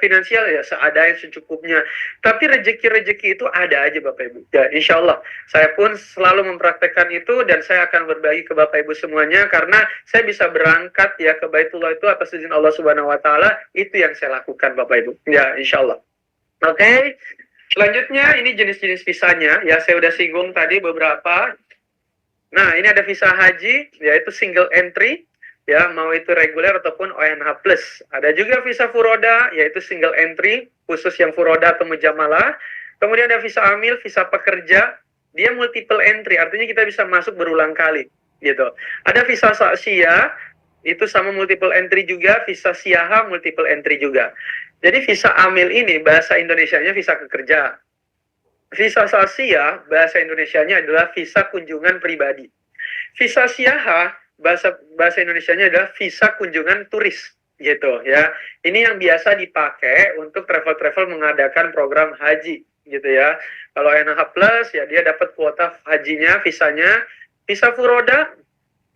finansial ya seadanya secukupnya. Tapi rezeki-rezeki itu ada aja Bapak Ibu. Ya insya Allah saya pun selalu mempraktekkan itu dan saya akan berbagi ke Bapak Ibu semuanya karena saya bisa berangkat ya ke Baitullah itu atas izin Allah Subhanahu Wa Taala. Itu yang saya lakukan Bapak Ibu. Ya insya Allah. Oke. Selanjutnya ini jenis-jenis visanya ya saya udah singgung tadi beberapa. Nah ini ada visa haji yaitu single entry ya mau itu reguler ataupun ONH plus. Ada juga visa furoda yaitu single entry khusus yang furoda atau mujamalah. Kemudian ada visa amil, visa pekerja, dia multiple entry artinya kita bisa masuk berulang kali gitu. Ada visa saksia itu sama multiple entry juga, visa siaha multiple entry juga. Jadi visa amil ini bahasa Indonesianya visa kerja. Visa saksia bahasa Indonesianya adalah visa kunjungan pribadi. Visa siaha bahasa Indonesianya adalah visa kunjungan turis gitu ya. Ini yang biasa dipakai untuk travel mengadakan program haji gitu ya. Kalau NH Plus ya dia dapat kuota hajinya, visanya. Visa furoda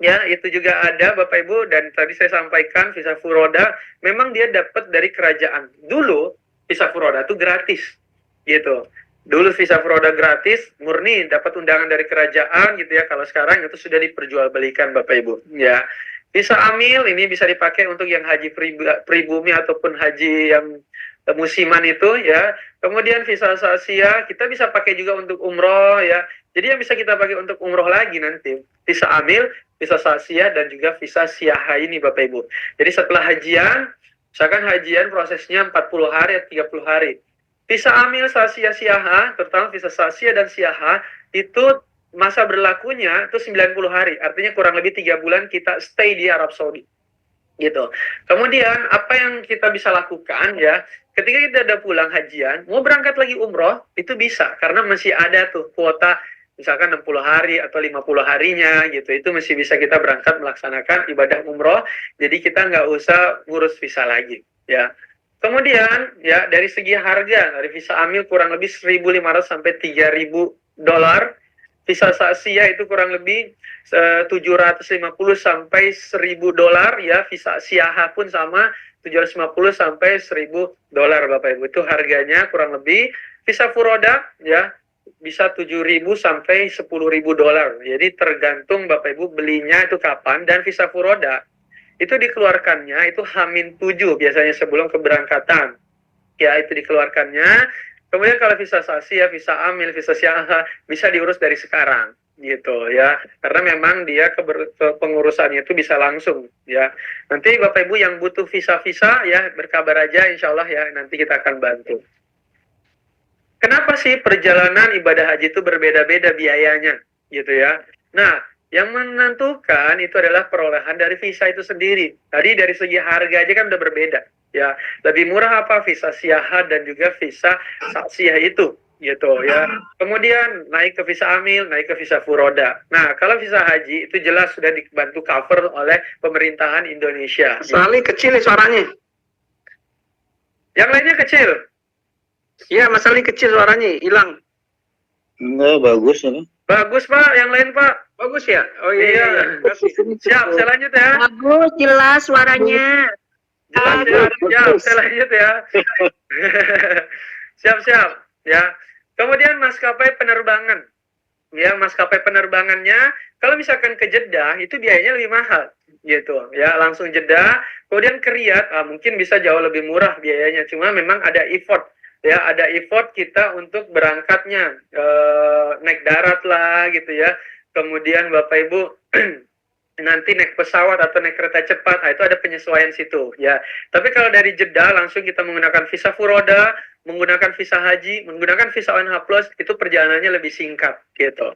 ya itu juga ada Bapak Ibu dan tadi saya sampaikan visa furoda memang dia dapat dari kerajaan. Dulu visa furoda itu gratis gitu. Dulu visa furoda gratis, murni dapat undangan dari kerajaan gitu ya. Kalau sekarang itu sudah diperjualbelikan Bapak Ibu. Ya, visa amil ini bisa dipakai untuk yang haji pribumi ataupun haji yang musiman itu ya. Kemudian visa saksia kita bisa pakai juga untuk umroh ya. Jadi yang bisa kita pakai untuk umroh lagi nanti visa amil, visa saksia dan juga visa siaha ini Bapak Ibu. Jadi setelah hajian, misalkan hajian prosesnya 40 hari atau 30 hari. Visa amil, saksia, siaha, terutama visa saksia dan siaha, itu masa berlakunya itu 90 hari. Artinya kurang lebih 3 bulan kita stay di Arab Saudi. Gitu. Kemudian apa yang kita bisa lakukan ya, ketika kita udah pulang hajian, mau berangkat lagi umroh, itu bisa. Karena masih ada tuh kuota, misalkan 60 hari atau 50 harinya gitu. Itu masih bisa kita berangkat melaksanakan ibadah umroh. Jadi kita nggak usah ngurus visa lagi. Ya. Kemudian ya dari segi harga dari visa amil kurang lebih 1.500 sampai 3.000 dolar. Visa saksia itu kurang lebih 750 sampai 1.000 dolar ya. Visa siaha pun sama 750 sampai 1.000 dolar Bapak Ibu. Itu harganya kurang lebih. Visa furoda ya bisa 7.000 sampai 10.000 dolar. Jadi tergantung Bapak Ibu belinya itu kapan dan visa furoda itu dikeluarkannya itu H-7 biasanya sebelum keberangkatan. Ya, itu dikeluarkannya. Kemudian kalau visa saksia, visa amil, visa siaha bisa diurus dari sekarang gitu ya. Karena memang dia pengurusannya itu bisa langsung ya. Nanti Bapak Ibu yang butuh visa-visa ya berkabar aja insya Allah ya nanti kita akan bantu. Kenapa sih perjalanan ibadah haji itu berbeda-beda biayanya gitu ya. Nah, yang menentukan itu adalah perolehan dari visa itu sendiri. Tadi dari segi harga aja kan udah berbeda. Ya, lebih murah apa visa siaha dan juga visa saksiyah itu gitu ya. Kemudian naik ke visa amil, naik ke visa furoda. Nah, kalau visa haji itu jelas sudah dibantu cover oleh pemerintahan Indonesia. Sali kecil nih suaranya. Yang lainnya kecil. Iya, Mas Ali kecil suaranya, hilang. Enggak, bagus ini. Bagus Pak, yang lain Pak. Bagus ya? Oh iya. Iya. Siap, saya lanjut ya. Bagus, jelas suaranya. Jelas ya, siap, saya lanjut ya. Siap-siap ya. Kemudian maskapai penerbangan. Ya, maskapai penerbangannya kalau misalkan ke Jeddah itu biayanya lebih mahal gitu ya, langsung Jeddah. Kemudian ke Riyadh mungkin bisa jauh lebih murah biayanya, cuma memang ada effort ya, ada effort kita untuk berangkatnya naik darat lah gitu ya. kemudian Bapak Ibu nanti naik pesawat atau naik kereta cepat, itu ada penyesuaian situ ya. Tapi kalau dari Jeddah langsung kita menggunakan visa furoda, menggunakan visa haji, menggunakan visa ONH Plus, itu perjalanannya lebih singkat gitu.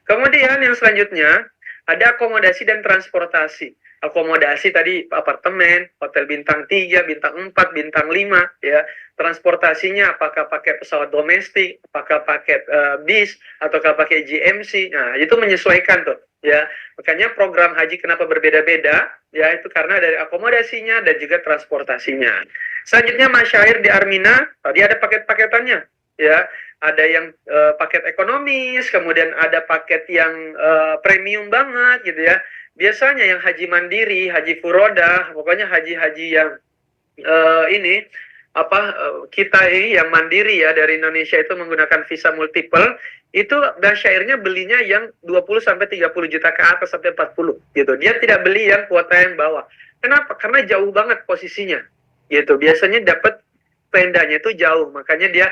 Kemudian yang selanjutnya ada akomodasi dan transportasi. Akomodasi tadi apartemen, hotel bintang 3, bintang 4, bintang 5 ya. Transportasinya apakah pakai pesawat domestik, apakah pakai bis ataukah pakai GMC. Nah, itu menyesuaikan tuh ya. Makanya program haji kenapa berbeda-beda ya, itu karena dari akomodasinya dan juga transportasinya. Selanjutnya masyair di Armina, tadi ada paket-paketannya ya. Ada yang paket ekonomis, kemudian ada paket yang premium banget gitu ya. Biasanya yang haji mandiri, haji furoda, pokoknya haji-haji yang ini kita ini yang mandiri ya dari Indonesia itu menggunakan visa multiple, itu syairnya belinya yang 20 sampai 30 juta ke atas sampai 40 gitu. Dia tidak beli yang kuota yang bawah. Kenapa? Karena jauh banget posisinya. Gitu. Biasanya dapat tendanya itu jauh, makanya dia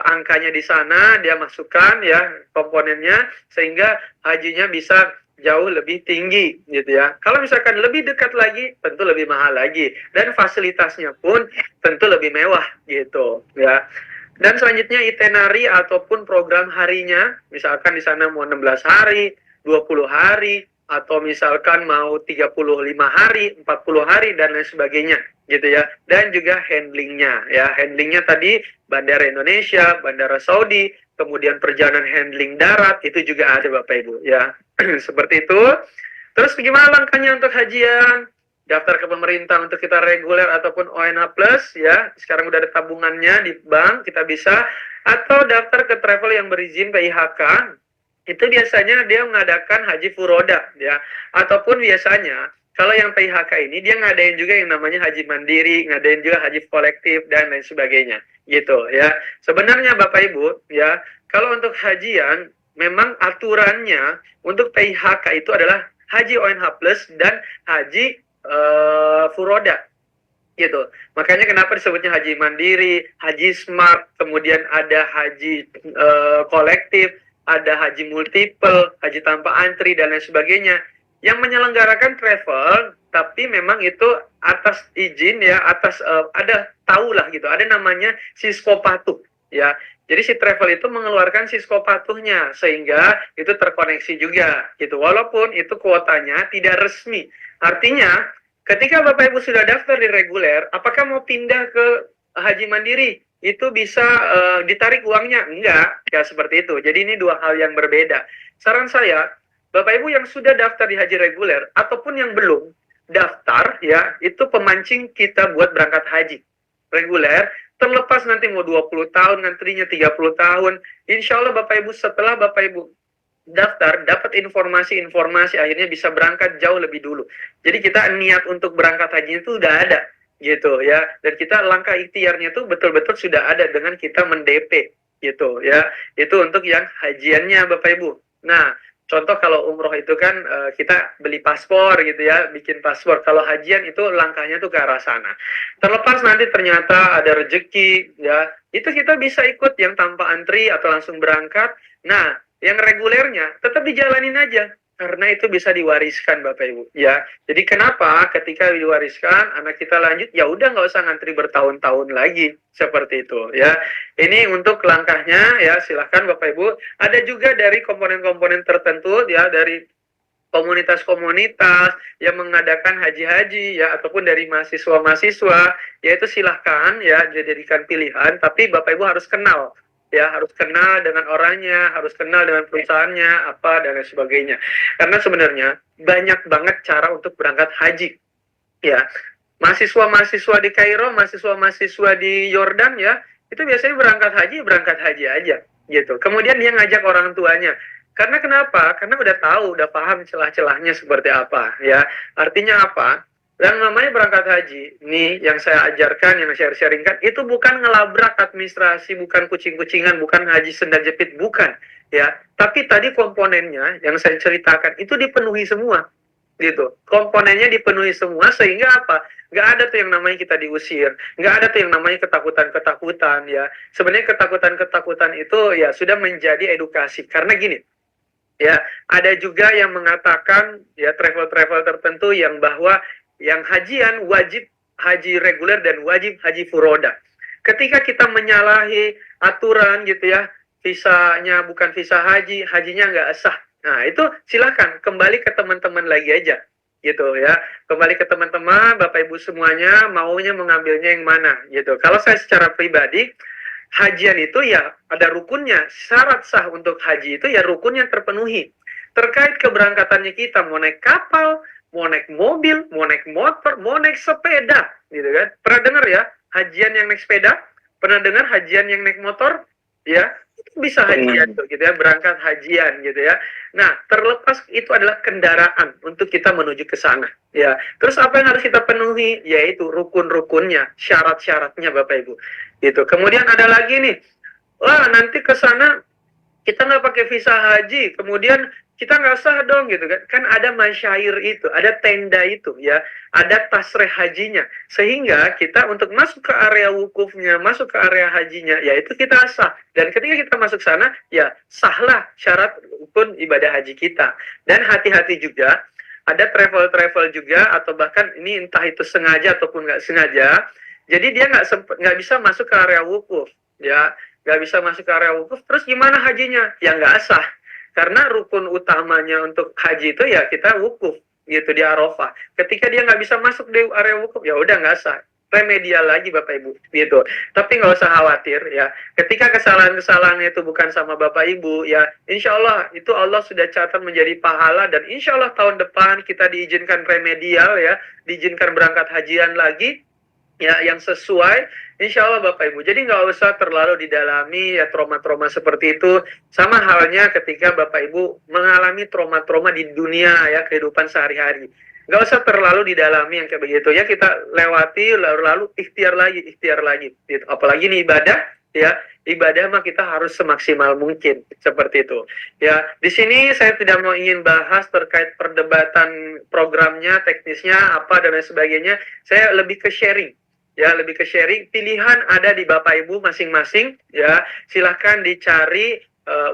angkanya di sana dia masukkan ya komponennya sehingga hajinya bisa jauh lebih tinggi gitu ya. Kalau misalkan lebih dekat lagi tentu lebih mahal lagi dan fasilitasnya pun tentu lebih mewah gitu ya. Dan selanjutnya itinerary ataupun program harinya, misalkan di sana mau 16 hari, 20 hari atau misalkan mau 35 hari, 40 hari dan lain sebagainya gitu ya. Dan juga handlingnya ya. Handlingnya tadi bandara Indonesia, bandara Saudi, kemudian perjalanan handling darat itu juga ada Bapak Ibu ya. Seperti itu. Terus bagaimana langkahnya untuk hajian? Daftar ke pemerintah untuk kita reguler ataupun ONH Plus ya. Sekarang udah ada tabungannya di bank, kita bisa, atau daftar ke travel yang berizin PIHK. Itu biasanya dia mengadakan haji furoda ya. Ataupun biasanya kalau yang PIHK ini dia ngadain juga yang namanya haji mandiri, ngadain juga haji kolektif dan lain sebagainya gitu ya. Sebenarnya Bapak Ibu ya, kalau untuk hajian memang aturannya untuk PIHK itu adalah haji ONH Plus dan haji furoda gitu. Makanya kenapa disebutnya haji mandiri, haji smart, kemudian ada haji kolektif, ada haji multiple, haji tanpa antri dan lain sebagainya. Yang menyelenggarakan travel, tapi memang itu atas izin ya, atas ada tahulah gitu, ada namanya sisko patuh ya. Jadi si travel itu mengeluarkan sisko patuhnya sehingga itu terkoneksi juga gitu. Walaupun itu kuotanya tidak resmi. Artinya ketika Bapak Ibu sudah daftar di reguler, apakah mau pindah ke haji mandiri? Itu bisa ditarik uangnya? Enggak, ya seperti itu. Jadi ini dua hal yang berbeda. Saran saya, Bapak Ibu yang sudah daftar di haji reguler ataupun yang belum daftar ya, itu pemancing kita buat berangkat haji reguler. Terlepas nanti mau 20 tahun, ngantrinya 30 tahun, insya Allah Bapak Ibu setelah Bapak Ibu daftar, dapat informasi-informasi, akhirnya bisa berangkat jauh lebih dulu. Jadi kita niat untuk berangkat haji itu udah ada gitu ya, dan kita langkah ikhtiarnya itu betul-betul sudah ada dengan kita mendp gitu ya. Itu untuk yang hajiannya Bapak Ibu. Nah, contoh kalau umroh itu kan kita beli paspor gitu ya, bikin paspor. Kalau hajian itu langkahnya tuh ke arah sana. Terlepas nanti ternyata ada rezeki ya, itu kita bisa ikut yang tanpa antri atau langsung berangkat. Nah, yang regulernya tetap dijalanin aja karena itu bisa diwariskan Bapak Ibu ya. Jadi kenapa ketika diwariskan anak kita lanjut ya udah nggak usah ngantri bertahun-tahun lagi seperti itu ya. Ini untuk langkahnya ya, silahkan Bapak Ibu. Ada juga dari komponen-komponen tertentu ya, dari komunitas-komunitas yang mengadakan haji-haji ya, ataupun dari mahasiswa-mahasiswa, yaitu silahkan ya dijadikan pilihan, tapi Bapak Ibu harus kenal ya, harus kenal dengan orangnya, harus kenal dengan perusahaannya apa dan lain sebagainya. Karena sebenarnya banyak banget cara untuk berangkat haji ya. Mahasiswa-mahasiswa di Kairo, mahasiswa-mahasiswa di Yordan ya, itu biasanya berangkat haji aja gitu. Kemudian dia ngajak orang tuanya. Karena kenapa? Karena udah tahu, udah paham celah-celahnya seperti apa ya. Artinya apa? Yang namanya berangkat haji, nih yang saya ajarkan, yang saya sharingkan, itu bukan ngelabrak administrasi, bukan kucing-kucingan, bukan haji sendal jepit, bukan ya. Tapi tadi komponennya yang saya ceritakan itu dipenuhi semua gitu. Komponennya dipenuhi semua sehingga apa? Nggak ada tuh yang namanya kita diusir, nggak ada tuh yang namanya ketakutan-ketakutan ya. Sebenarnya ketakutan-ketakutan itu ya sudah menjadi edukasi. Karena gini, Ya, ada juga yang mengatakan ya travel-travel tertentu yang bahwa yang hajian wajib haji reguler dan wajib haji furoda. Ketika kita menyalahi aturan gitu ya, visanya bukan visa haji, hajinya nggak sah. Nah, itu silakan kembali ke teman-teman lagi aja gitu ya. Kembali ke teman-teman, Bapak Ibu semuanya maunya mengambilnya yang mana gitu. Kalau saya secara pribadi, hajian itu ya ada rukunnya. Syarat sah untuk haji itu ya rukun yang terpenuhi. Terkait keberangkatannya kita, mau naik kapal, mau naik mobil, mau naik motor, mau naik sepeda, gitu kan. Pernah dengar ya, hajian yang naik sepeda? Pernah dengar hajian yang naik motor? Ya, itu bisa hajian tuh, gitu ya, berangkat hajian gitu ya. Nah, terlepas itu adalah kendaraan untuk kita menuju ke sana, ya. Terus apa yang harus kita penuhi? Yaitu rukun-rukunnya, syarat-syaratnya, Bapak Ibu. Gitu. Kemudian ada lagi nih, wah nanti ke sana kita nggak pakai visa haji, kemudian kita nggak sah dong gitu kan. Kan ada masyair itu, ada tenda itu ya, ada tasreh hajinya. Sehingga kita untuk masuk ke area wukufnya, masuk ke area hajinya, ya itu kita sah. Dan ketika kita masuk sana, ya sahlah syarat rukun ibadah haji kita. Dan hati-hati juga, ada travel-travel juga, atau bahkan ini entah itu sengaja ataupun nggak sengaja, jadi dia nggak bisa masuk ke area wukuf, ya nggak bisa masuk ke area wukuf. Terus gimana hajinya? Ya nggak sah. Karena rukun utamanya untuk haji itu ya kita wukuf gitu di Arafah. Ketika dia nggak bisa masuk di area wukuf, ya udah nggak sah. Remedial lagi Bapak Ibu gitu. Tapi nggak usah khawatir ya. Ketika kesalahan-kesalahannya itu bukan sama Bapak Ibu ya, insya Allah itu Allah sudah catat menjadi pahala, dan insya Allah tahun depan kita diizinkan remedial ya, diizinkan berangkat hajian lagi ya yang sesuai, insya Allah Bapak Ibu. Jadi nggak usah terlalu didalami ya trauma-trauma seperti itu. Sama halnya ketika Bapak Ibu mengalami trauma-trauma di dunia ya, kehidupan sehari-hari. Nggak usah terlalu didalami yang kayak begitu ya, kita lewati lalu ikhtiar lagi gitu. Apalagi nih ibadah ya, ibadah mah kita harus semaksimal mungkin seperti itu ya. Di sini saya tidak mau ingin bahas terkait perdebatan programnya, teknisnya apa dan lain sebagainya. Saya lebih ke sharing ya, lebih ke sharing. Pilihan ada di Bapak Ibu masing-masing ya. Silahkan dicari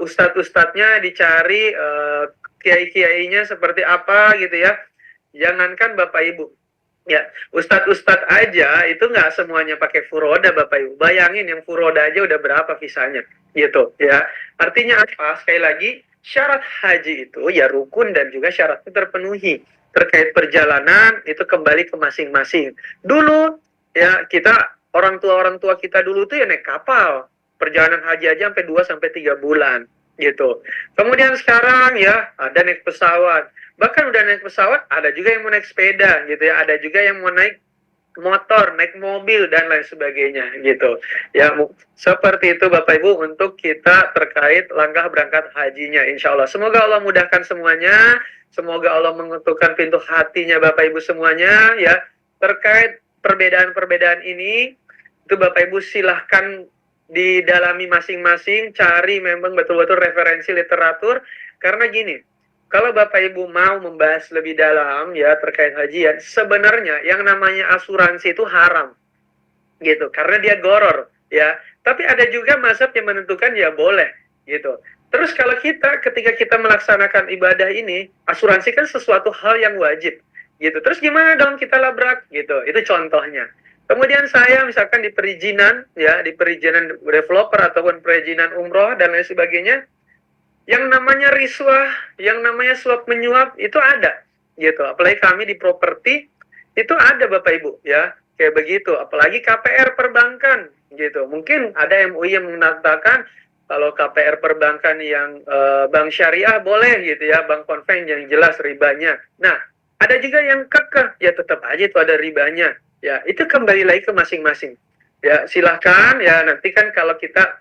ustadz-ustadznya, dicari kiai-kiainya seperti apa gitu ya. Jangankan Bapak Ibu ya, ustadz-ustadz aja itu nggak semuanya pakai furoda Bapak Ibu. Bayangin yang furoda aja udah berapa visanya gitu ya. Artinya apa? Sekali lagi, syarat haji itu ya rukun dan juga syaratnya terpenuhi. Terkait perjalanan itu kembali ke masing-masing. Dulu ya kita orang tua kita dulu tuh ya naik kapal, perjalanan haji aja sampai 2 sampai 3 bulan gitu. Kemudian sekarang ya ada naik pesawat. Bahkan udah naik pesawat, ada juga yang mau naik sepeda gitu ya, ada juga yang mau naik motor, naik mobil dan lain sebagainya gitu. Ya seperti itu Bapak Ibu untuk kita terkait langkah berangkat hajinya, insya Allah. Semoga Allah mudahkan semuanya, semoga Allah mengutuhkan pintu hatinya Bapak Ibu semuanya ya. Terkait perbedaan-perbedaan ini, itu Bapak Ibu silahkan didalami masing-masing, cari memang betul-betul referensi literatur. Karena gini, kalau Bapak Ibu mau membahas lebih dalam ya terkait hajian, sebenarnya yang namanya asuransi itu haram gitu, karena dia goror ya. Tapi ada juga mazhab yang menentukan ya boleh gitu. Terus kalau ketika kita melaksanakan ibadah ini, asuransi kan sesuatu hal yang wajib gitu. Terus gimana dong kita labrak gitu? Itu contohnya. Kemudian saya misalkan di perizinan ya, di perizinan developer ataupun perizinan umroh dan lain sebagainya, yang namanya riswah, yang namanya suap menyuap itu ada gitu. Apalagi kami di properti itu ada Bapak Ibu ya, kayak begitu. Apalagi KPR perbankan gitu. Mungkin ada MUI yang mengatakan kalau KPR perbankan yang bank syariah boleh gitu ya, bank konven yang jelas ribanya. Nah, ada juga yang kekeh, ya tetap aja itu ada ribanya. Ya, itu kembali lagi ke masing-masing. Ya, silahkan ya, nanti kan kalau kita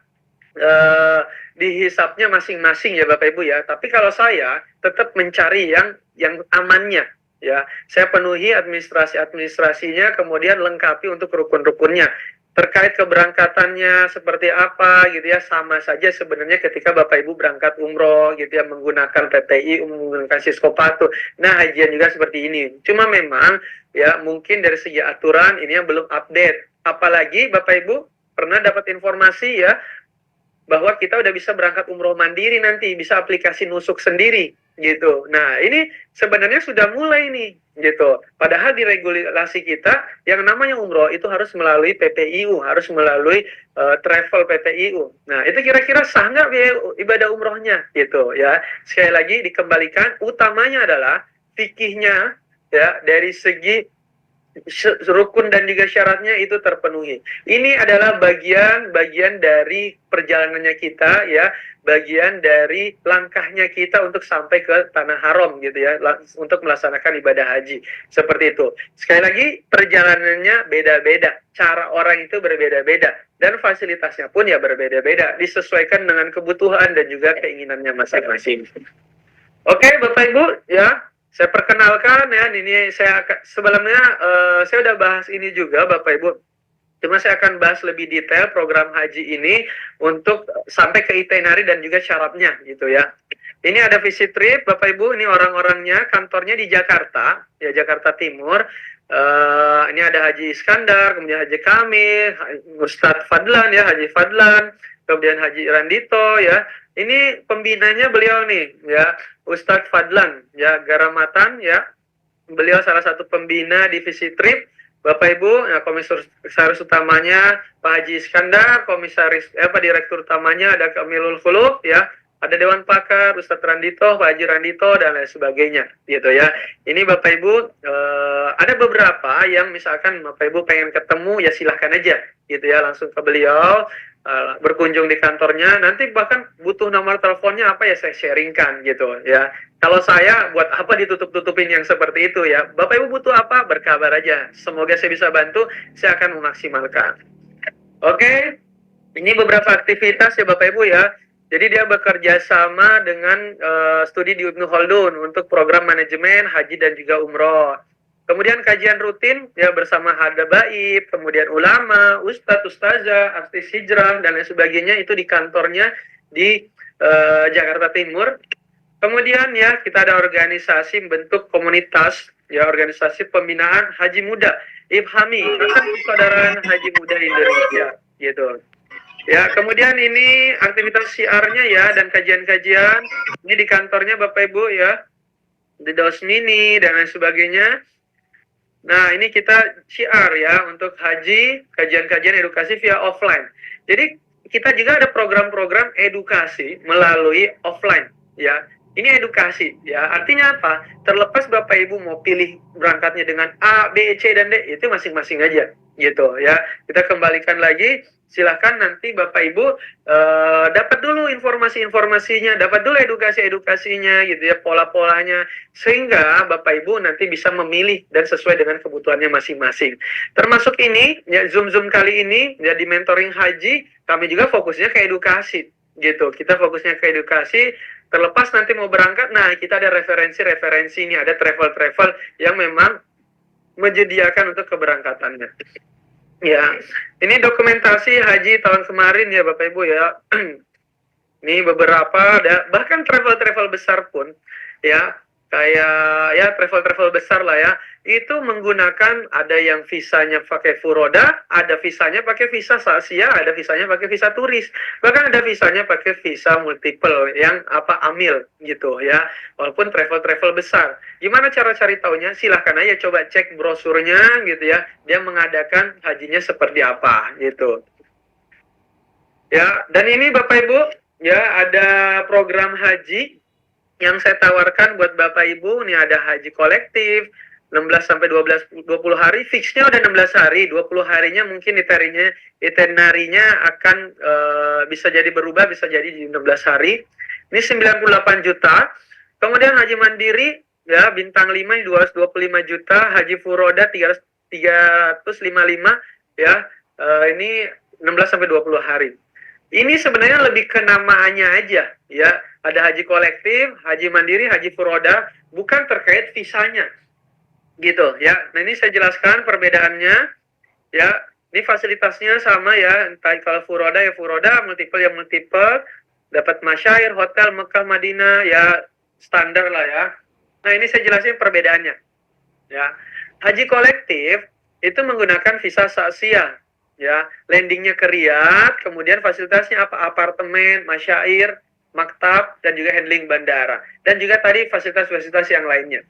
dihisapnya masing-masing ya Bapak Ibu ya. Tapi kalau saya tetap mencari yang amannya ya. Saya penuhi administrasinya, kemudian lengkapi untuk rukun-rukunnya. Terkait keberangkatannya seperti apa gitu ya, sama saja sebenarnya ketika Bapak Ibu berangkat umroh gitu ya, menggunakan PTI, menggunakan Siskopatu. Nah, hajian juga seperti ini. Cuma memang ya mungkin dari segi aturan ini yang belum update. Apalagi Bapak Ibu pernah dapat informasi ya, bahwa kita udah bisa berangkat umroh mandiri nanti, bisa aplikasi nusuk sendiri gitu. Nah, ini sebenarnya sudah mulai nih gitu. Padahal di regulasi kita yang namanya umroh itu harus melalui PPIU, harus melalui travel PPIU. Nah, itu kira-kira sah nggak biaya ibadah umrohnya gitu ya. Sekali lagi dikembalikan, utamanya adalah fikihnya ya, dari segi rukun dan juga syaratnya itu terpenuhi. Ini adalah bagian dari perjalanannya kita ya, bagian dari langkahnya kita untuk sampai ke tanah haram gitu ya, untuk melaksanakan ibadah haji. Seperti itu. Sekali lagi, perjalanannya beda-beda, cara orang itu berbeda-beda, dan fasilitasnya pun ya berbeda-beda, disesuaikan dengan kebutuhan dan juga keinginannya masing-masing. Oke, Bapak Ibu ya, saya perkenalkan ya, ini sebelumnya saya udah bahas ini juga Bapak Ibu. Cuma saya akan bahas lebih detail program haji ini untuk sampai ke itinerary dan juga syaratnya gitu ya. Ini ada visit trip Bapak Ibu, ini orang-orangnya, kantornya di Jakarta, ya Jakarta Timur. Ini ada Haji Iskandar, kemudian Haji Kamil, Ustadz Fadlan ya, Haji Fadlan, kemudian Haji Randito ya. Ini pembinanya beliau nih ya, Ustadz Fadlan ya, Garamatan ya. Beliau salah satu pembina divisi trip. Bapak Ibu, ya, komisaris utamanya Pak Haji Iskandar, direktur utamanya ada Kamilul Khulub ya. Ada Dewan Pakar, Ustadz Randito, Pak Haji Randito, dan lain sebagainya, gitu ya. Ini Bapak Ibu, ada beberapa yang misalkan Bapak Ibu pengen ketemu, ya silahkan aja, gitu ya, langsung ke beliau, berkunjung di kantornya. Nanti bahkan butuh nomor teleponnya apa ya, saya sharingkan, gitu ya. Kalau saya, buat apa ditutup-tutupin yang seperti itu ya. Bapak Ibu butuh apa, berkabar aja. Semoga saya bisa bantu, saya akan memaksimalkan. Oke, ini beberapa aktivitas ya Bapak Ibu ya. Jadi dia bekerja sama dengan studi di Ibnu Khaldun untuk program manajemen haji dan juga umroh. Kemudian kajian rutin ya bersama hadabaib, kemudian ulama, ustadz, ustazah, artis hijrah dan lain sebagainya itu di kantornya di Jakarta Timur. Kemudian ya kita ada organisasi bentuk komunitas ya, organisasi pembinaan haji muda IPHAMI, Persaudaraan Haji Muda Indonesia gitu. Ya, kemudian ini aktivitas siarnya ya, dan kajian-kajian ini di kantornya Bapak Ibu ya, di Dosmini dan lain sebagainya. Nah, ini kita siar ya untuk haji, kajian-kajian edukasi via offline. Jadi kita juga ada program-program edukasi melalui offline ya. Ini edukasi ya, artinya apa? Terlepas Bapak Ibu mau pilih berangkatnya dengan A, B, C, dan D, itu masing-masing aja gitu ya. Kita kembalikan lagi, silahkan nanti Bapak Ibu dapat dulu informasi-informasinya, dapat dulu edukasi-edukasinya gitu ya, pola-polanya, sehingga Bapak Ibu nanti bisa memilih dan sesuai dengan kebutuhannya masing-masing. Termasuk ini ya, Zoom kali ini ya, di mentoring haji kami juga fokusnya ke edukasi gitu. Kita fokusnya ke edukasi, terlepas nanti mau berangkat, nah kita ada referensi-referensi ini, ada travel-travel yang memang menyediakan untuk keberangkatannya. Ya, ini dokumentasi haji tahun kemarin ya Bapak Ibu ya. Ini beberapa, bahkan travel-travel besar pun ya, kayak ya travel-travel besar lah ya, itu menggunakan, ada yang visanya pakai furoda, ada visanya pakai visa Asia, ada visanya pakai visa turis, bahkan ada visanya pakai visa multiple yang amil gitu ya, walaupun travel-travel besar. Gimana cara cari taunya? Silahkan aja coba cek brosurnya gitu ya, dia mengadakan hajinya seperti apa gitu ya. Dan ini Bapak Ibu ya, ada program haji yang saya tawarkan buat Bapak Ibu. Ini ada haji kolektif 16 sampai 20 hari, fixnya udah 16 hari, 20 harinya mungkin itinerary-nya akan bisa jadi berubah, bisa jadi di 16 hari. Ini 98 juta. Kemudian haji mandiri ya bintang 5 ini 225 juta, haji furoda 355 ya. Ini 16 sampai 20 hari. Ini sebenarnya lebih ke namaannya aja ya. Ada haji kolektif, haji mandiri, haji furoda, bukan terkait visanya gitu ya. Nah, ini saya jelaskan perbedaannya ya. Ini fasilitasnya sama ya, entah kalau furoda ya furoda, multiple ya multiple, dapat masyair, hotel, Mekah, Madinah ya, standar lah ya. Nah, ini saya jelasin perbedaannya ya. Haji kolektif itu menggunakan visa Asia ya, landingnya ke Riyadh, kemudian fasilitasnya apa? Apartemen, masyair, maktab, dan juga handling bandara. Dan juga tadi fasilitas-fasilitas yang lainnya.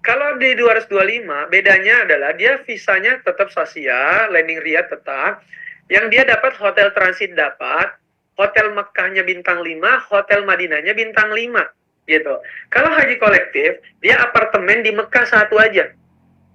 Kalau di 225, bedanya adalah dia visanya tetap Sasia, landing Riyadh tetap, yang dia dapat hotel transit dapat, hotel Mekkahnya bintang 5, hotel Madinahnya bintang 5, gitu. Kalau haji kolektif, dia apartemen di Mekah satu aja,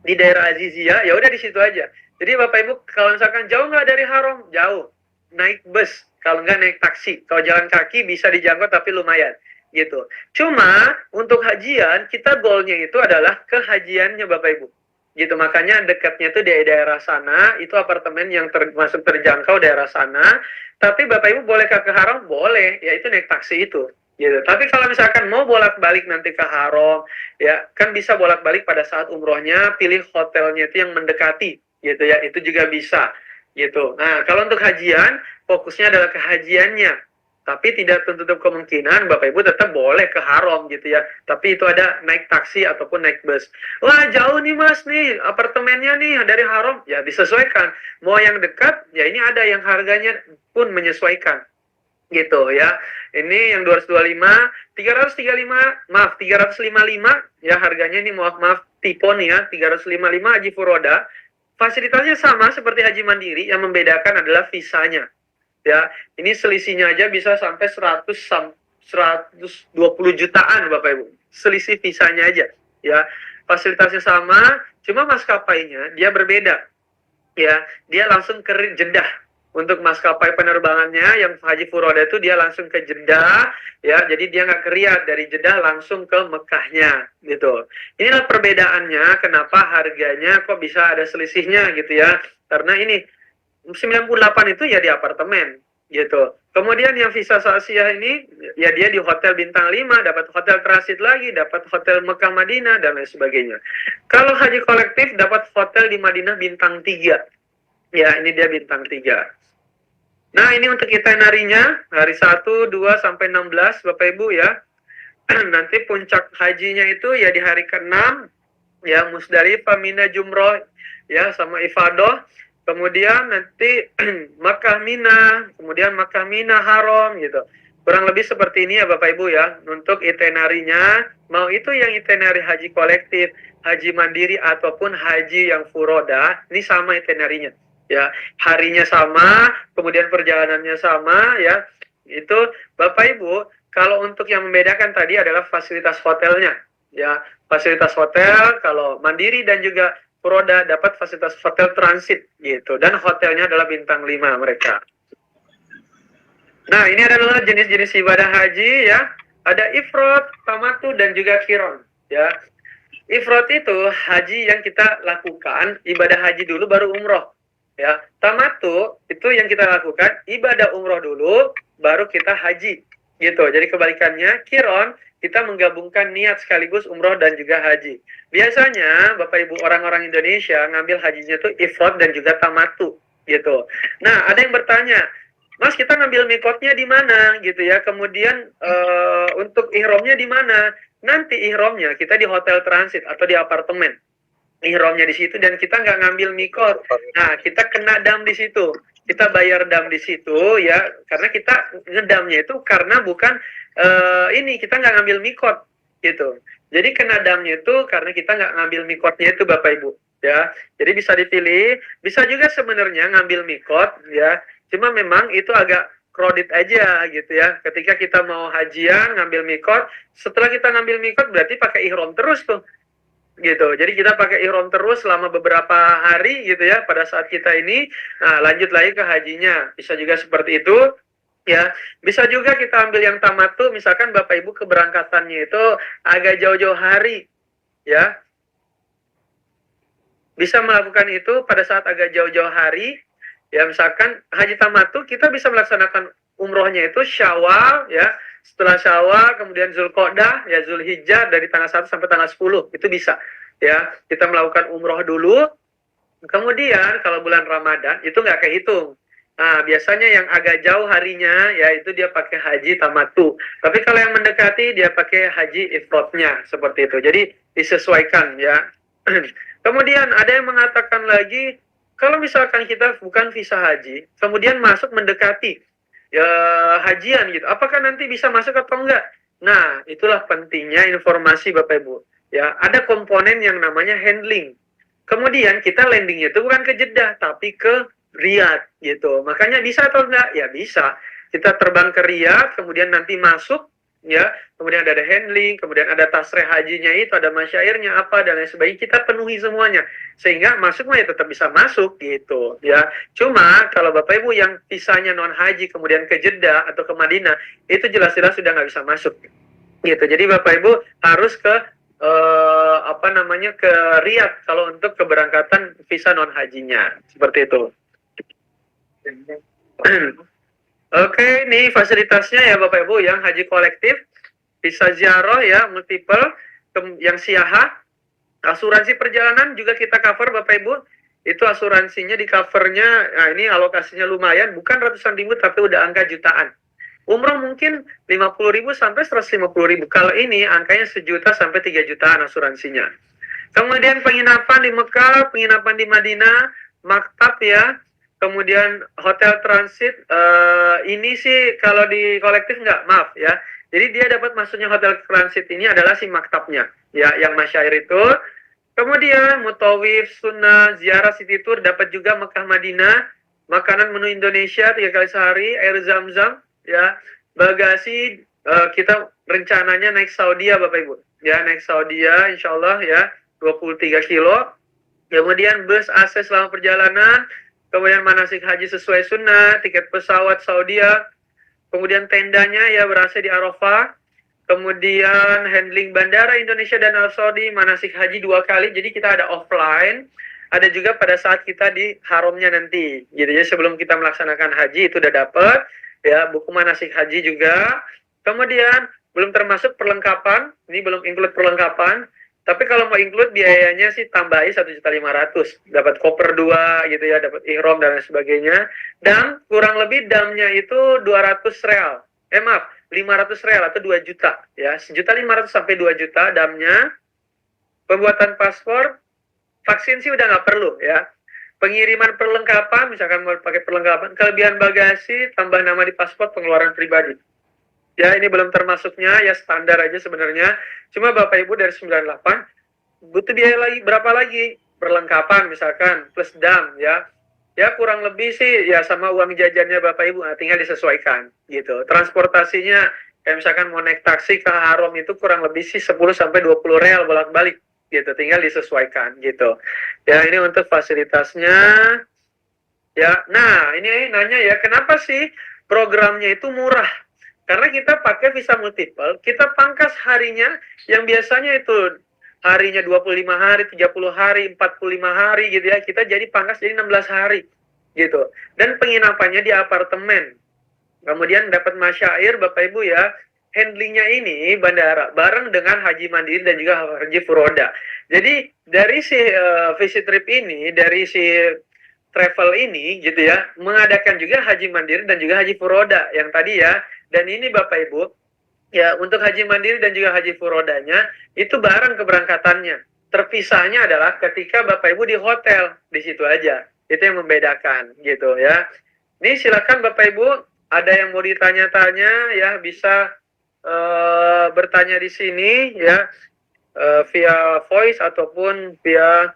di daerah Aziziyah, ya udah di situ aja. Jadi Bapak Ibu kalau misalkan jauh nggak dari haram, jauh, naik bus, kalau nggak naik taksi. Kalau jalan kaki bisa dijangkau tapi lumayan, gitu. Cuma untuk hajian kita goalnya itu adalah kehajiannya Bapak Ibu, gitu. Makanya dekatnya itu di daerah sana, itu apartemen yang termasuk terjangkau daerah sana. Tapi Bapak Ibu bolehkah ke haram? Boleh, yaitu naik taksi itu. Gitu. Tapi kalau misalkan mau bolak-balik nanti ke haram, ya kan bisa bolak-balik pada saat umrohnya, pilih hotelnya itu yang mendekati, gitu ya, itu juga bisa, gitu. Nah, kalau untuk hajian, fokusnya adalah kehajiannya, tapi tidak tertutup kemungkinan Bapak Ibu tetap boleh ke haram, gitu ya. Tapi itu ada naik taksi ataupun naik bus. Wah, jauh nih Mas nih, apartemennya nih dari haram, ya disesuaikan. Mau yang dekat, ya ini ada yang harganya pun menyesuaikan. Gitu ya. Ini yang 225, 335, maaf 355 ya harganya ini maaf tipe nih ya, 355 Haji Furoda. Fasilitasnya sama seperti Haji Mandiri, yang membedakan adalah visanya. Ya, ini selisihnya aja bisa sampai 120 jutaan Bapak Ibu. Selisih visanya aja ya. Fasilitasnya sama, cuma maskapainya dia berbeda. Ya, dia langsung ke Jeddah. Untuk maskapai penerbangannya yang Haji Furoda itu dia langsung ke Jeddah, ya, jadi dia nggak ke Riyadh, dari Jeddah langsung ke Mekahnya, gitu. Inilah perbedaannya, kenapa harganya kok bisa ada selisihnya, gitu ya. Karena ini 98 itu ya di apartemen, gitu. Kemudian yang visa Asia ini, ya dia di hotel bintang 5, dapat hotel transit lagi, dapat hotel Mekah Madinah, dan lain sebagainya. Kalau haji kolektif dapat hotel di Madinah bintang 3. Ya, ini dia bintang 3. Nah, ini untuk itinerary-nya hari 1, 2 sampai 16 Bapak Ibu ya. Nanti puncak hajinya itu ya di hari ke-6 ya, Musdalifah, Mina, Jumroh ya sama Ifadah. Kemudian nanti Makkah, Mina, kemudian Makkah, Mina, Haram gitu. Kurang lebih seperti ini ya Bapak Ibu ya. Untuk itinerary-nya, mau itu yang itinerary haji kolektif, haji mandiri ataupun haji yang furoda, ini sama itinerary-nya. Ya, harinya sama, kemudian perjalanannya sama, ya. Itu Bapak Ibu, kalau untuk yang membedakan tadi adalah fasilitas hotelnya, ya. Fasilitas hotel kalau mandiri dan juga furoda dapat fasilitas hotel transit gitu, dan hotelnya adalah bintang 5 mereka. Nah, ini adalah jenis-jenis ibadah haji ya. Ada ifrad, tamattu dan juga qiran, ya. Ifrad itu haji yang kita lakukan, ibadah haji dulu baru umroh. Ya, tamattu itu yang kita lakukan ibadah umroh dulu, baru kita haji, gitu. Jadi kebalikannya, qiran kita menggabungkan niat sekaligus umroh dan juga haji. Biasanya Bapak Ibu orang-orang Indonesia ngambil hajinya tuh ifrad dan juga tamattu, gitu. Nah, ada yang bertanya, Mas kita ngambil mikotnya di mana, gitu ya? Kemudian untuk ihramnya di mana? Nanti ihramnya kita di hotel transit atau di apartemen. Ihramnya di situ dan kita nggak ngambil mikot. Nah, kita kena dam di situ. Kita bayar dam di situ ya, karena kita ngedamnya itu karena bukan ini kita nggak ngambil mikot gitu. Jadi kena damnya itu karena kita nggak ngambil mikotnya itu Bapak Ibu ya. Jadi bisa dipilih, bisa juga sebenarnya ngambil mikot ya. Cuma memang itu agak kredit aja gitu ya. Ketika kita mau hajian ngambil mikot, setelah kita ngambil mikot berarti pakai ihram terus tuh. Gitu. Jadi kita pakai ihram terus selama beberapa hari gitu ya pada saat kita ini. Nah, lanjut lagi ke hajinya. Bisa juga seperti itu. Ya, bisa juga kita ambil yang tamattu, misalkan Bapak Ibu keberangkatannya itu agak jauh-jauh hari. Ya. Bisa melakukan itu pada saat agak jauh-jauh hari. Ya, misalkan haji tamattu kita bisa melaksanakan umrohnya itu Syawal ya. Setelah Syawal, kemudian Zulqa'dah, ya Zulhijjah dari tanggal 1 sampai tanggal 10, itu bisa. Ya, kita melakukan umroh dulu. Kemudian kalau bulan Ramadan itu nggak kehitung. Nah, biasanya yang agak jauh harinya ya itu dia pakai haji tamattu. Tapi kalau yang mendekati dia pakai haji ifradnya seperti itu. Jadi disesuaikan ya. Kemudian ada yang mengatakan lagi kalau misalkan kita bukan visa haji, kemudian masuk mendekati ya, hajian gitu, apakah nanti bisa masuk atau enggak? Nah, itulah pentingnya informasi Bapak Ibu. Ya, ada komponen yang namanya handling. Kemudian kita landingnya itu bukan ke Jeddah, tapi ke Riyadh gitu. Makanya bisa atau enggak? Ya bisa. Kita terbang ke Riyadh, kemudian nanti masuk, ya, kemudian ada handling, kemudian ada tasreh hajinya itu, ada masyairnya apa dan lain sebagainya. Kita penuhi semuanya, sehingga masuk mah ya tetap bisa masuk gitu, ya. Cuma kalau Bapak Ibu yang visanya non haji kemudian ke Jeddah atau ke Madinah, itu jelas-jelas sudah nggak bisa masuk gitu. Jadi Bapak Ibu harus ke ke Riyadh kalau untuk keberangkatan visa non hajinya, seperti itu. Oke, ini fasilitasnya ya Bapak Ibu, yang haji kolektif, visa ziarah ya multiple, yang siaha, asuransi perjalanan juga kita cover Bapak Ibu. Itu asuransinya di covernya, nah ini alokasinya lumayan, bukan ratusan ribu tapi udah angka jutaan. Umroh mungkin 50.000 sampai 150.000. Kalau ini angkanya 1 juta sampai 3 jutaan asuransinya. Kemudian penginapan di Mekah, penginapan di Madinah, maktab ya. Kemudian hotel transit, ini sih kalau di kolektif nggak, maaf ya. Jadi dia dapat maksudnya hotel transit ini adalah si maktabnya, ya, yang masyair itu. Kemudian mutawif, sunnah, ziarah city tour, dapat juga Mekah Madinah, makanan menu Indonesia 3 kali sehari, air zam-zam, ya, bagasi, kita rencananya naik Saudi ya Bapak Ibu, ya, naik Saudi ya, insya Allah ya, 23 kilo. Kemudian bus AC selama perjalanan, kemudian manasik haji sesuai sunnah, tiket pesawat Saudi ya, kemudian tendanya ya berasa di Arafah, kemudian handling bandara Indonesia dan Arab Saudi, manasik haji 2 kali, jadi kita ada offline, ada juga pada saat kita di haramnya nanti, gitu ya, sebelum kita melaksanakan haji itu udah dapat, ya, buku manasik haji juga. Kemudian belum termasuk perlengkapan, ini belum include perlengkapan, tapi kalau mau include biayanya sih tambahi 1.500.000, dapat koper 2 gitu ya, dapat ihram dan lain sebagainya, dan kurang lebih damnya itu 200 real, maaf, 500 real atau 2 juta ya, 1.500.000 sampai 2 juta damnya. Pembuatan paspor, vaksin sih udah nggak perlu ya. Pengiriman perlengkapan, misalkan mau pakai perlengkapan, kelebihan bagasi, tambah nama di paspor, pengeluaran pribadi. Ya, ini belum termasuknya, ya standar aja sebenarnya. Cuma Bapak Ibu dari 98, butuh biaya lagi, berapa lagi? Perlengkapan misalkan, plus dam ya. Ya kurang lebih sih, ya sama uang jajannya Bapak Ibu, tinggal disesuaikan gitu. Transportasinya, kayak misalkan mau naik taksi ke Haram itu kurang lebih sih 10-20 real bolak-balik gitu, tinggal disesuaikan gitu. Ya, ini untuk fasilitasnya. Ya, nah ini nanya ya, kenapa sih programnya itu murah? Karena kita pakai visa multiple, kita pangkas harinya yang biasanya itu harinya 25 hari, 30 hari, 45 hari gitu ya, kita jadi pangkas jadi 16 hari gitu. Dan penginapannya di apartemen. Kemudian dapat masyair Bapak Ibu ya, handlingnya ini bandara bareng dengan haji mandiri dan juga haji furoda. Jadi dari si visit trip ini, dari si travel ini gitu ya, mengadakan juga haji mandiri dan juga haji furoda yang tadi ya. Dan ini Bapak Ibu, ya untuk haji mandiri dan juga haji furodanya itu bareng keberangkatannya. Terpisahnya adalah ketika Bapak Ibu di hotel, di situ aja. Itu yang membedakan gitu ya. Ini silakan Bapak Ibu, ada yang mau ditanya-tanya ya bisa bertanya di sini ya, via voice ataupun via